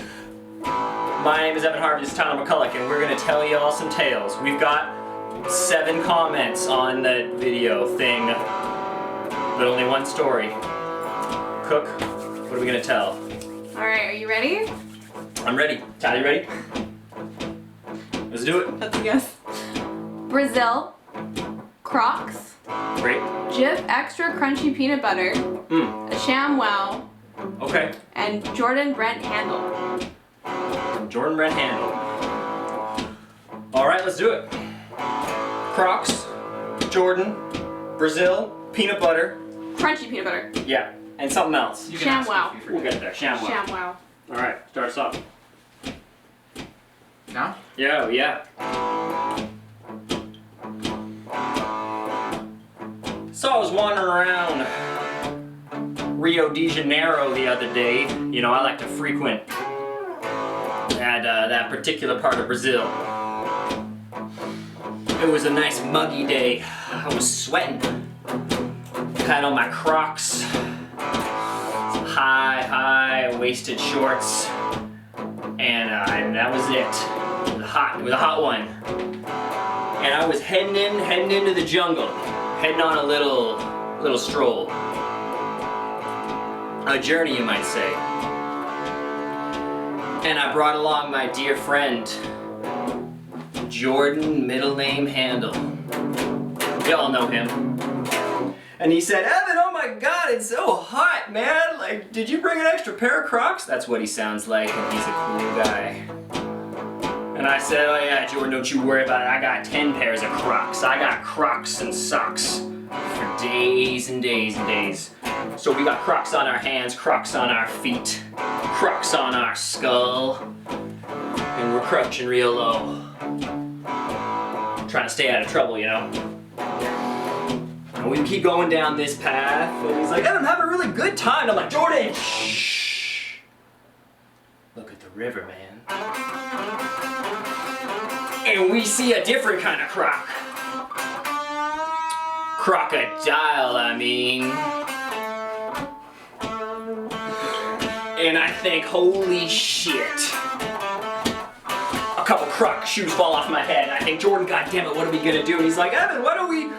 My name is Evan Harvey, this is Tyler McCulloch, and we're gonna tell you all some tales. We've got 7 comments on the video thing, but only one story. Cook, what are we gonna tell? All right, are you ready? I'm ready. Tyler, you ready? Let's do it. That's a guess. Brazil, Crocs, Great. Jif Extra Crunchy Peanut Butter, a ShamWow, Okay. and Jordan Brent Handle. Jordan Brent Handle. All right, let's do it. Crocs, Jordan, Brazil, peanut butter. Crunchy peanut butter. Yeah, and something else. You can ask ShamWow. me if you forget. We'll get there. ShamWow. ShamWow. All right, start us off. Now? Yeah, yeah. So I was wandering around Rio de Janeiro the other day. You know, I like to frequent that particular part of Brazil. It was a nice muggy day. I was sweating. Had on my Crocs, high-waisted shorts, and that was it. It was a hot one. And I was heading into the jungle, heading on a little stroll. A journey, you might say. And I brought along my dear friend, Jordan, middle name Handle. Y'all know him. And he said, Evan, oh my God, it's so hot, man. Like, did you bring an extra pair of Crocs? That's what he sounds like, and he's a cool guy. And I said, oh yeah, Jordan, don't you worry about it. I got 10 pairs of Crocs. I got Crocs and socks for days and days and days. So we got Crocs on our hands, Crocs on our feet, Crocs on our skull, and we're crouching real low. Trying to stay out of trouble, you know? And we keep going down this path, and he's like, Evan, I'm having a really good time. I'm like, Jordan, shh. Look at the river, man. And we see a different kind of croc. Crocodile, I mean. And I think, holy shit. A couple Croc shoes fall off my head, and I think, Jordan, goddammit, what are we gonna do? And he's like, Evan, why don't we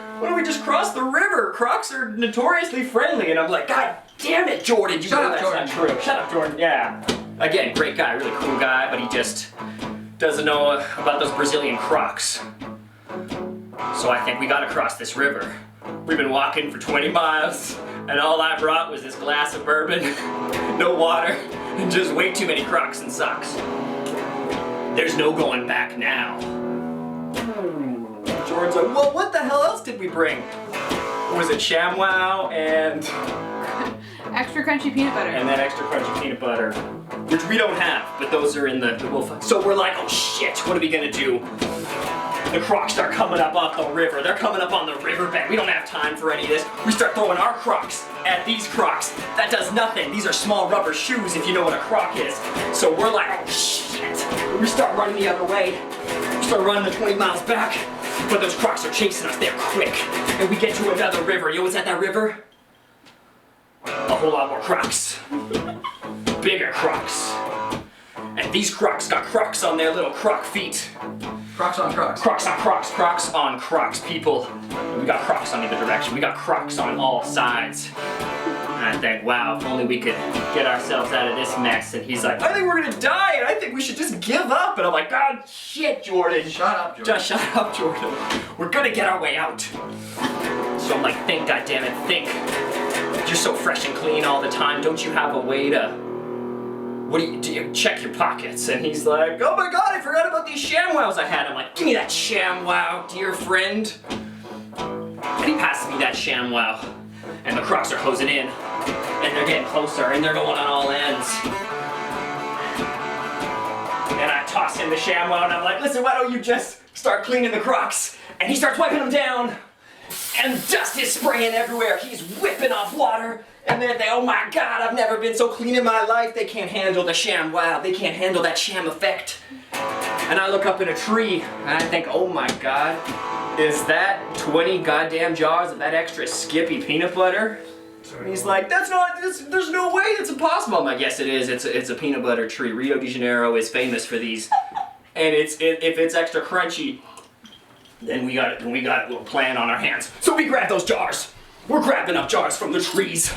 just cross the river? Crocs are notoriously friendly. And I'm like, God damn it, Jordan, you know that's not true. Shut up, Jordan. Yeah. Again, great guy, really cool guy, but he just doesn't know about those Brazilian Crocs. So I think we gotta cross this river. We've been walking for 20 miles, and all I brought was this glass of bourbon, no water, and just way too many Crocs and socks. There's no going back now. Jordan's like, well, what the hell else did we bring? Was it ShamWow and Extra Crunchy Peanut Butter. And then Extra Crunchy Peanut Butter, which we don't have, but those are in the wolf. So we're like, oh shit, what are we gonna do? The Crocs start coming up off the river. They're coming up on the riverbed. We don't have time for any of this. We start throwing our Crocs at these Crocs. That does nothing. These are small rubber shoes, if you know what a Croc is. So we're like, oh shit. We start running the other way. We start running the 20 miles back. But those Crocs are chasing us. They're quick. And we get to another river. You know what's at that river? A whole lot more Crocs. Bigger Crocs. And these Crocs got Crocs on their little Croc feet. Crocs on Crocs. Crocs on Crocs. Crocs on Crocs, people. We got Crocs on either direction. We got Crocs on all sides. And I think, wow, if only we could get ourselves out of this mess. And he's like, I think we're gonna die, and I think we should just give up. And I'm like, God, shit, Jordan. Shut up, Jordan. Just shut up, Jordan. We're gonna get our way out. So I'm like, think, goddammit, think. You're so fresh and clean all the time. Don't you have a way to, do you check your pockets? And he's like, oh my God, I forgot about these ShamWows I had. I'm like, give me that ShamWow, dear friend. And he passes me that ShamWow. And the Crocs are closing in. And they're getting closer, and they're going on all ends. And I toss him the ShamWow, and I'm like, listen, why don't you just start cleaning the Crocs? And he starts wiping them down. And dust is spraying everywhere. He's whipping off water. And then oh my God, I've never been so clean in my life. They can't handle the ShamWow. They can't handle that sham effect. And I look up in a tree, and I think, oh my God, is that 20 goddamn jars of that extra Skippy peanut butter? And he's like, there's no way, that's impossible. I'm like, yes, it is. It's a peanut butter tree. Rio de Janeiro is famous for these. And if it's extra crunchy, then we got a little plan on our hands. So we grab those jars. We're grabbing up jars from the trees.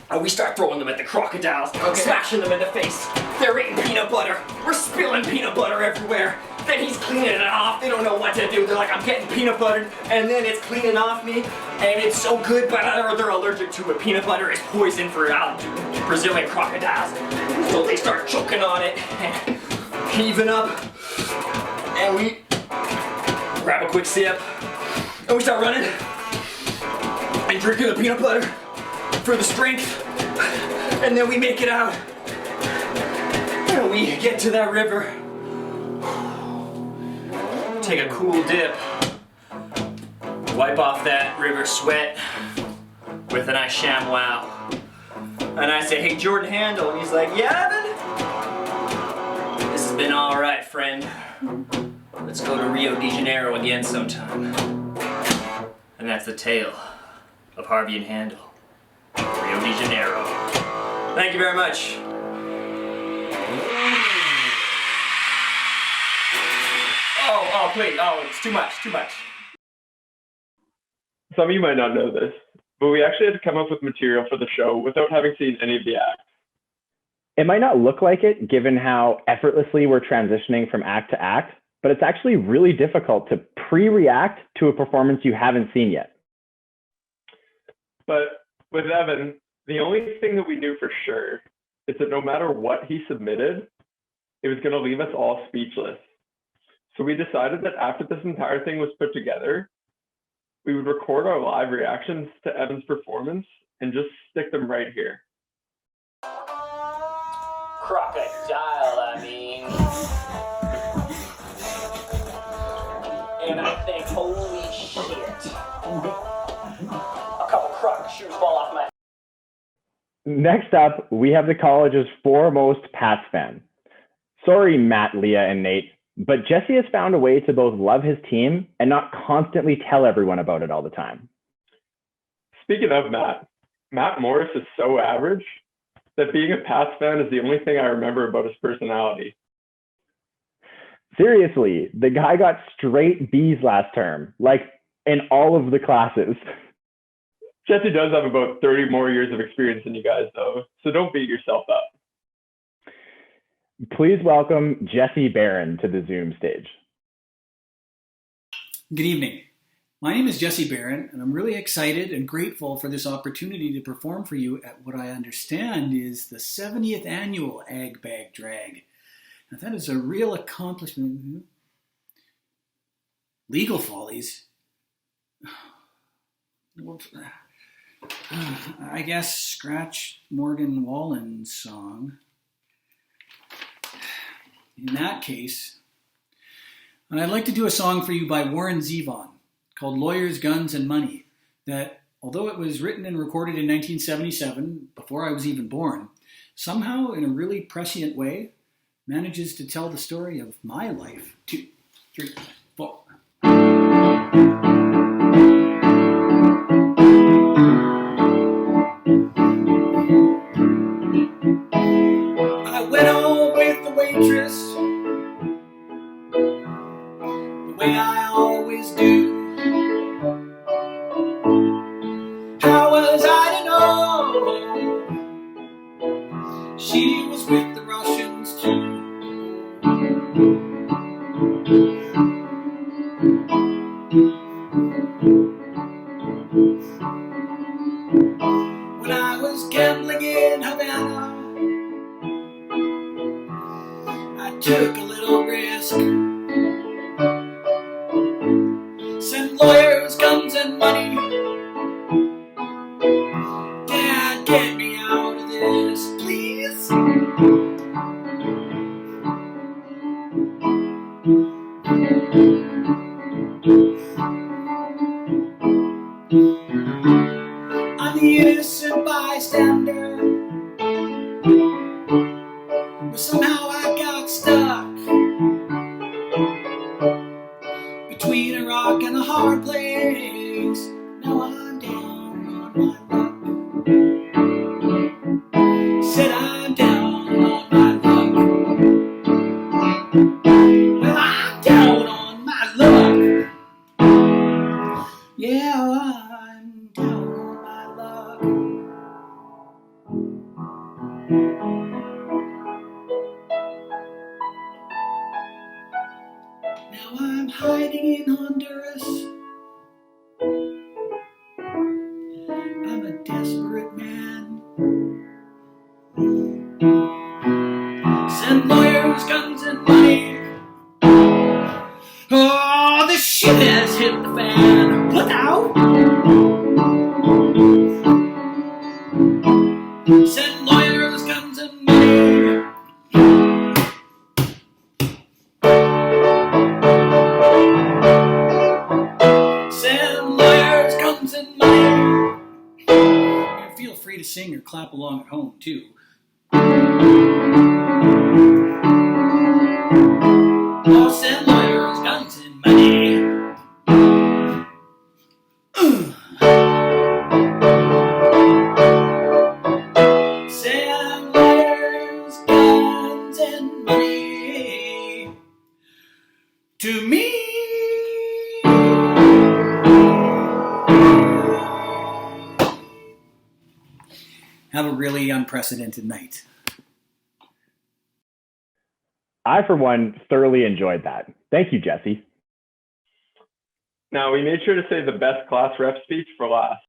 And we start throwing them at the crocodiles, smashing them in the face. They're eating peanut butter. We're spilling peanut butter everywhere. Then he's cleaning it off. They don't know what to do. They're like, I'm getting peanut buttered. And then it's cleaning off me. And it's so good, but they're allergic to it. Peanut butter is poison for Brazilian crocodiles. So they start choking on it and heaving up. And we grab a quick sip. And we start running and drinking the peanut butter for the strength, and then we make it out, and we get to that river, take a cool dip, wipe off that river sweat with a nice ShamWow, and I say, hey, Jordan Handel, and he's like, yeah, Evan? This has been all right, friend. Let's go to Rio de Janeiro again sometime. And that's the tale of Harvey and Handel. Rio de Janeiro. Thank you very much. Oh, please. Oh, it's too much. Some of you might not know this, but we actually had to come up with material for the show without having seen any of the acts. It might not look like it given how effortlessly we're transitioning from act to act, but it's actually really difficult to pre-react to a performance you haven't seen yet. But with Evan, the only thing that we knew for sure is that no matter what he submitted, it was going to leave us all speechless. So we decided that after this entire thing was put together, we would record our live reactions to Evan's performance and just stick them right here. Crocodile, I mean. And I think, holy shit. A couple croc shoes fall off my. Next up, we have the college's foremost Pats fan. Sorry, Matt, Leah, and Nate, but Jesse has found a way to both love his team and not constantly tell everyone about it all the time. Speaking of Matt Morris is so average that being a Pats fan is the only thing I remember about his personality. Seriously, the guy got straight B's last term, like in all of the classes. Jesse does have about 30 more years of experience than you guys, though, so don't beat yourself up. Please welcome Jesse Barron to the Zoom stage. Good evening. My name is Jesse Barron, and I'm really excited and grateful for this opportunity to perform for you at what I understand is the 70th annual Ag Bag Drag. Now, that is a real accomplishment. Legal Follies? Well, I guess scratch Morgan Wallen's song. In that case, and I'd like to do a song for you by Warren Zevon called Lawyers, Guns, and Money that, although it was written and recorded in 1977, before I was even born, somehow, in a really prescient way, manages to tell the story of my life. 2, 3, 4. I went home with the waitress, the way I always do. How was I to know she was with the Russians too? When I was gambling in Havana, I took a little risk. Sent lawyers, guns, and money. Dad, get me out of this, please. I'm the innocent bystander, but somehow I got stuck. I'm hiding in Honduras. I'm a desperate man. Send lawyers, guns, and money. Oh, the shit has hit the fan. Look out! Send lawyers, guns, and money. Send lawyers, guns, and money. Feel free to sing or clap along at home, too. Oh, send lawyers, guns, and money. Send lawyers, guns, and money to me. Have a really unprecedented night. I, for one, thoroughly enjoyed that. Thank you, Jesse. Now, we made sure to save the best class rep speech for last.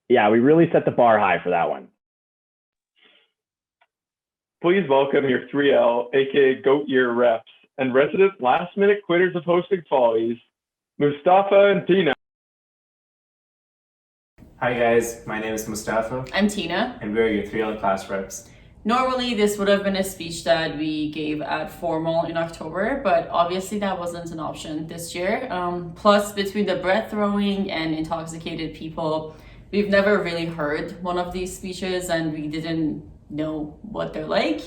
Yeah, we really set the bar high for that one. Please welcome your 3L, aka Goat Year reps, and resident last-minute quitters of hosting Follies, Mustafa and Tina. Hi guys, my name is Mustafa. I'm Tina. And we're your 3L class reps. Normally, this would have been a speech that we gave at formal in October, but obviously that wasn't an option this year. Plus, between the breath throwing and intoxicated people, we've never really heard one of these speeches and we didn't know what they're like.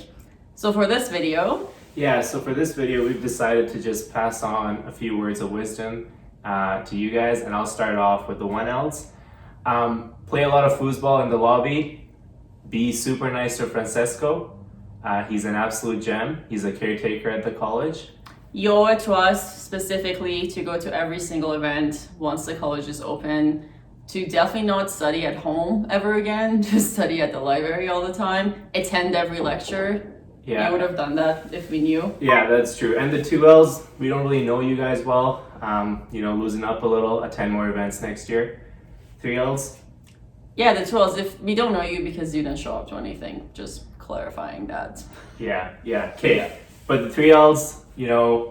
So for this video... So for this video, we've decided to just pass on a few words of wisdom to you guys, and I'll start off with the 1Ls. Play a lot of foosball in the lobby. Be super nice to Francesco. He's an absolute gem. He's a caretaker at the college. You owe it to us specifically to go to every single event once the college is open, to definitely not study at home ever again, just study at the library all the time, attend every lecture. Yeah. We would have done that if we knew. Yeah, that's true. And the 2Ls, we don't really know you guys well. Loosen up a little, attend more events next year. 3Ls? Yeah, the 2Ls, if we don't know you because you didn't show up to anything, just clarifying that. Yeah, okay. But the 3Ls,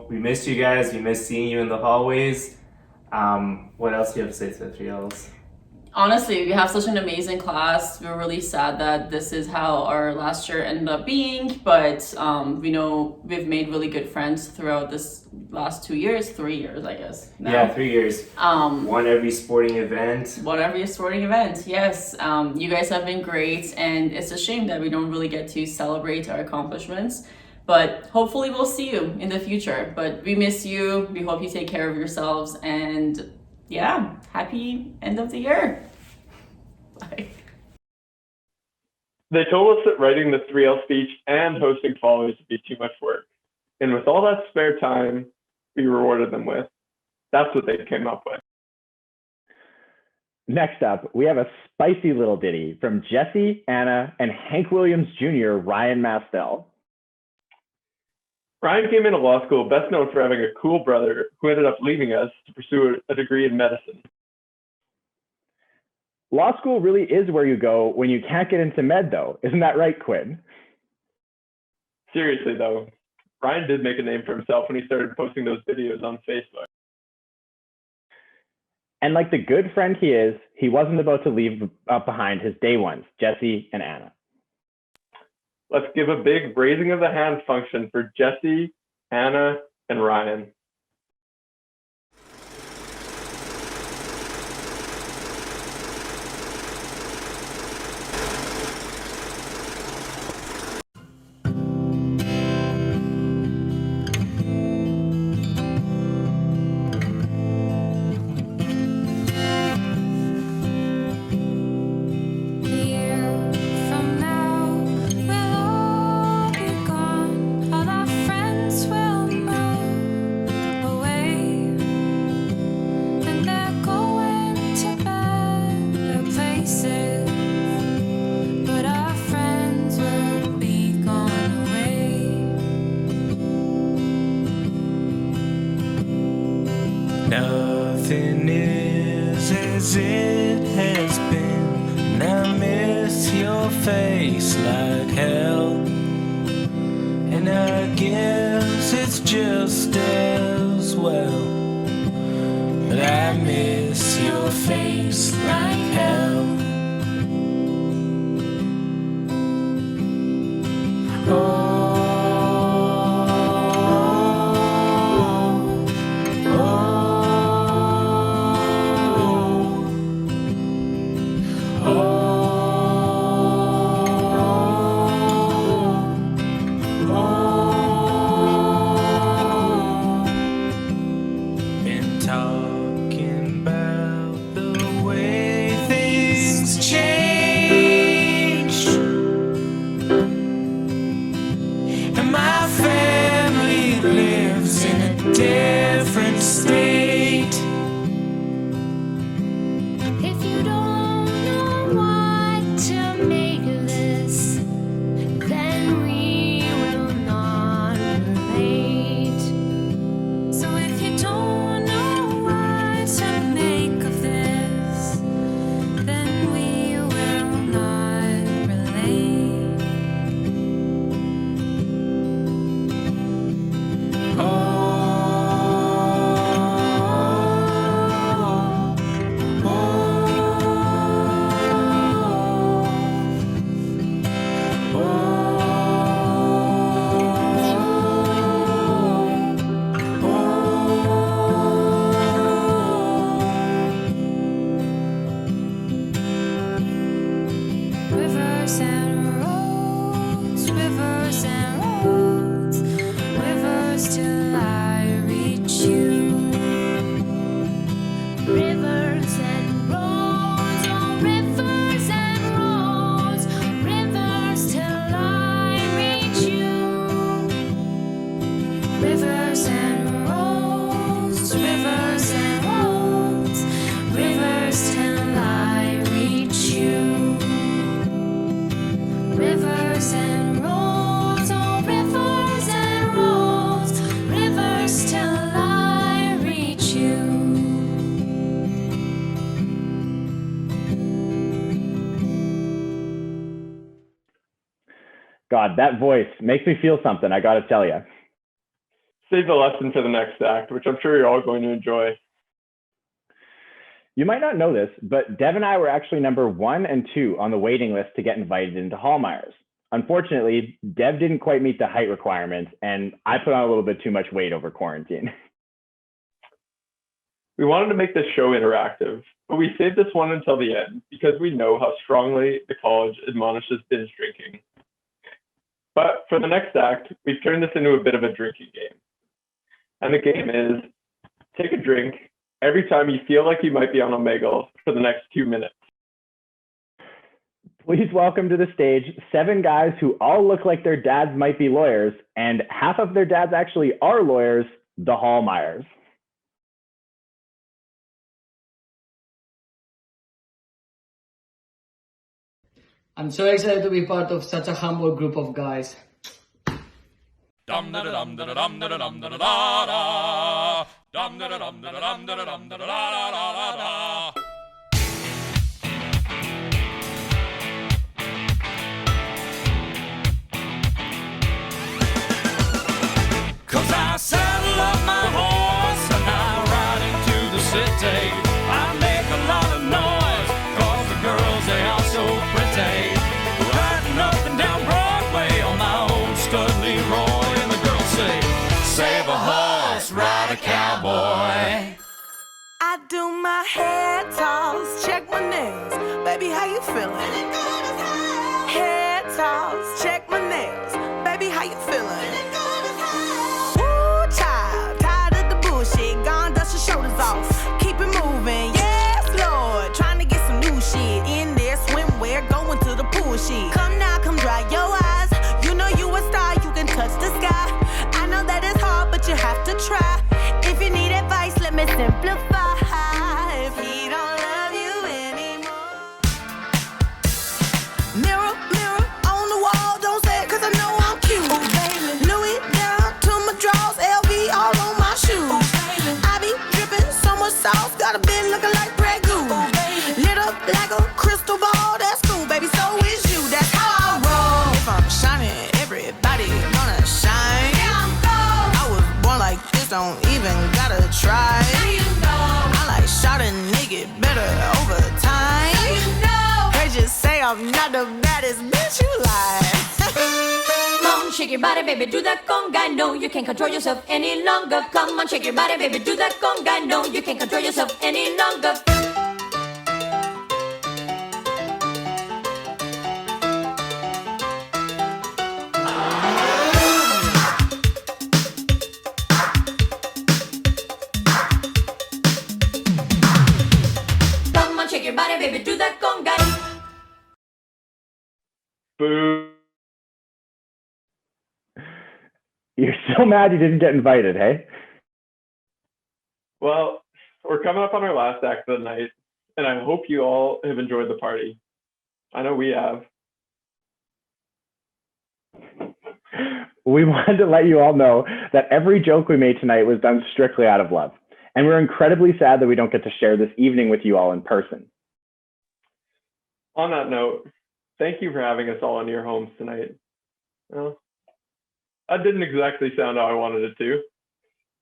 we missed you guys. We missed seeing you in the hallways. What else do you have to say to the 3Ls? Honestly, we have such an amazing class. We're really sad that this is how our last year ended up being, but we know we've made really good friends throughout this last 3 years, I guess. Now. Yeah, 3 years. Won every sporting event. Yes. You guys have been great, and it's a shame that we don't really get to celebrate our accomplishments, but hopefully we'll see you in the future. But we miss you. We hope you take care of yourselves, and yeah, happy end of the year. Bye. They told us that writing the 3L speech and hosting Follies would be too much work. And with all that spare time we rewarded them with, that's what they came up with. Next up, we have a spicy little ditty from Jesse, Anna, and Hank Williams Jr., Ryan Mastel. Ryan came into law school best known for having a cool brother who ended up leaving us to pursue a degree in medicine. Law school really is where you go when you can't get into med, though. Isn't that right, Quinn? Seriously, though, Ryan did make a name for himself when he started posting those videos on Facebook. And like the good friend he is, he wasn't about to leave behind his day ones, Jesse and Anna. Let's give a big raising of the hand function for Jesse, Anna, and Ryan. Nothing is as it has been, and I miss your face like hell. And I guess it's just as well, but I miss your face like hell. Been talking about the way things change, and my family lives in a different state. If you don't know what to make of this, then we will not relate. So if you don't know what to make of this, then we will not relate. Rivers and roads, rivers and roads, rivers till I reach you. Rivers and roads, oh rivers and roads, rivers till I reach you. Rivers and roads, rivers and roads, rivers till I reach you. Rivers and roads, oh rivers and roads, rivers till I reach you. God, that voice makes me feel something, I gotta tell you. Save the lesson for the next act, which I'm sure you're all going to enjoy. You might not know this, but Dev and I were actually number 1 and 2 on the waiting list to get invited into Hallmeyer's. Unfortunately, Dev didn't quite meet the height requirements, and I put on a little bit too much weight over quarantine. We wanted to make this show interactive, but we saved this one until the end because we know how strongly the college admonishes binge drinking. But for the next act, we've turned this into a bit of a drinking game. And the game is take a drink every time you feel like you might be on Omegle for the next 2 minutes. Please welcome to the stage 7 guys who all look like their dads might be lawyers, and half of their dads actually are lawyers, the Hallmeyers. I'm so excited to be part of such a humble group of guys. Cause I saddle up my horse and I ride into the city. I make a lot of noise cause the girls, they are so pretty. Riding up and down Broadway on my old stud Leroy, and the girls say, save a horse, ride a cowboy. I do my hair toss, check my nails. Baby, how you feeling? Hair toss, check my nails. Baby, how you feeling? Woo, child, tired of the bullshit. Gone, dust your shoulders off. Keep it moving, yes, Lord. Trying to get some new shit in there. Swimwear, going to the pool shit. Come now, come dry your eyes. You know you a star, you can touch the sky. I know that it's hard, but you have to try. If you need advice, let me simplify. If he don't love you anymore. Mirror, mirror on the wall, sauce, got a bit looking like Grey Goose. Lit up like a crystal ball, that's cool, baby, so is you. That's how I roll. If I'm shining, everybody gonna shine. Yeah, I'm gold. I was born like this, don't even gotta try. Now you know. I like shot a nigga better over time. Now you know. They just say I'm not the baddest bitch, you lie. Come on, shake your body, baby, do that conga. No, you can't control yourself any longer. Come on, shake your body, baby, do that conga. No, you can't control yourself any longer. Come on, shake your body, baby, do that conga. Boo. You're so mad you didn't get invited, hey? Well, we're coming up on our last act of the night, and I hope you all have enjoyed the party. I know we have. We wanted to let you all know that every joke we made tonight was done strictly out of love. And we're incredibly sad that we don't get to share this evening with you all in person. On that note, thank you for having us all in your homes tonight. Well, that didn't exactly sound how I wanted it to,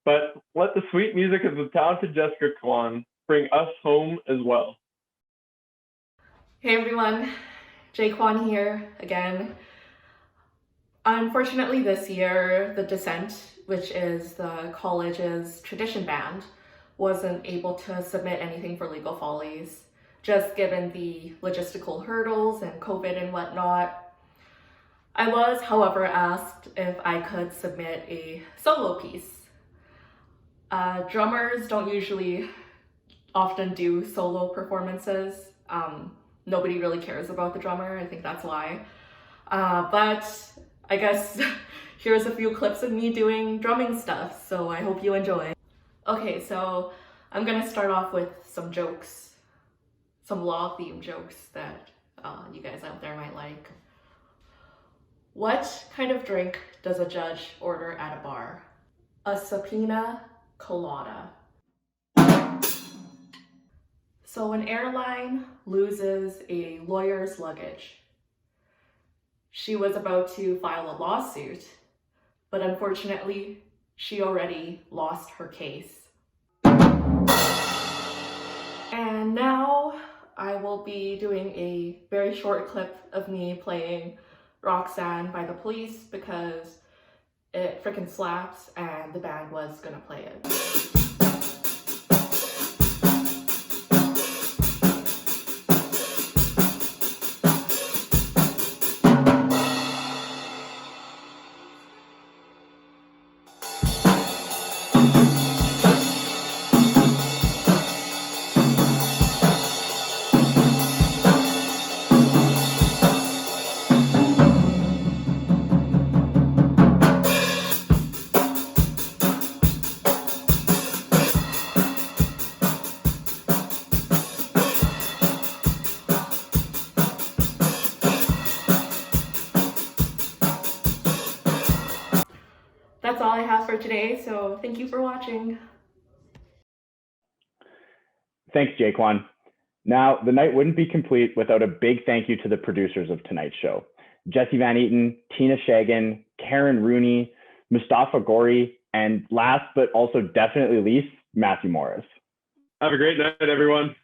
but let the sweet music of the talented Jessica Kwan bring us home as well. Hey everyone, Jay Kwan here again. Unfortunately this year, the Descent, which is the college's tradition band, wasn't able to submit anything for Legal Follies, just given the logistical hurdles and COVID and whatnot. I was, however, asked if I could submit a solo piece. Drummers don't usually often do solo performances. Nobody really cares about the drummer, I think that's why. But I guess here's a few clips of me doing drumming stuff, so I hope you enjoy. Okay, so I'm gonna start off with some jokes, some law-themed jokes that you guys out there might like. What kind of drink does a judge order at a bar? A subpoena colada. So an airline loses a lawyer's luggage. She was about to file a lawsuit, but unfortunately, she already lost her case. And now I will be doing a very short clip of me playing Roxanne by the Police because it freaking slaps and the band was gonna play it. That's all I have for today, so thank you for watching. Thanks, Jaquan. Now, the night wouldn't be complete without a big thank you to the producers of tonight's show. Jesse Van Eaton, Tina Shagan, Karen Rooney, Mustafa Gori, and last but also definitely least, Matthew Morris. Have a great night, everyone.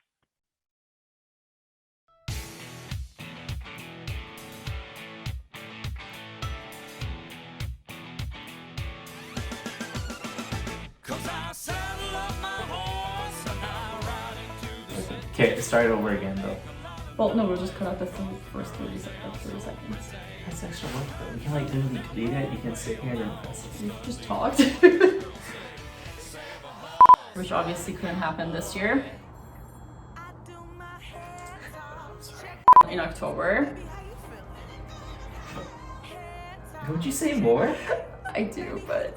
Okay, start over again though. Well, no, we'll just cut out the first 30 seconds. That's extra work though. You can like literally delete it. You can sit here and press it. We just talked. Which obviously couldn't happen this year. In October. Don't you say more? I do, but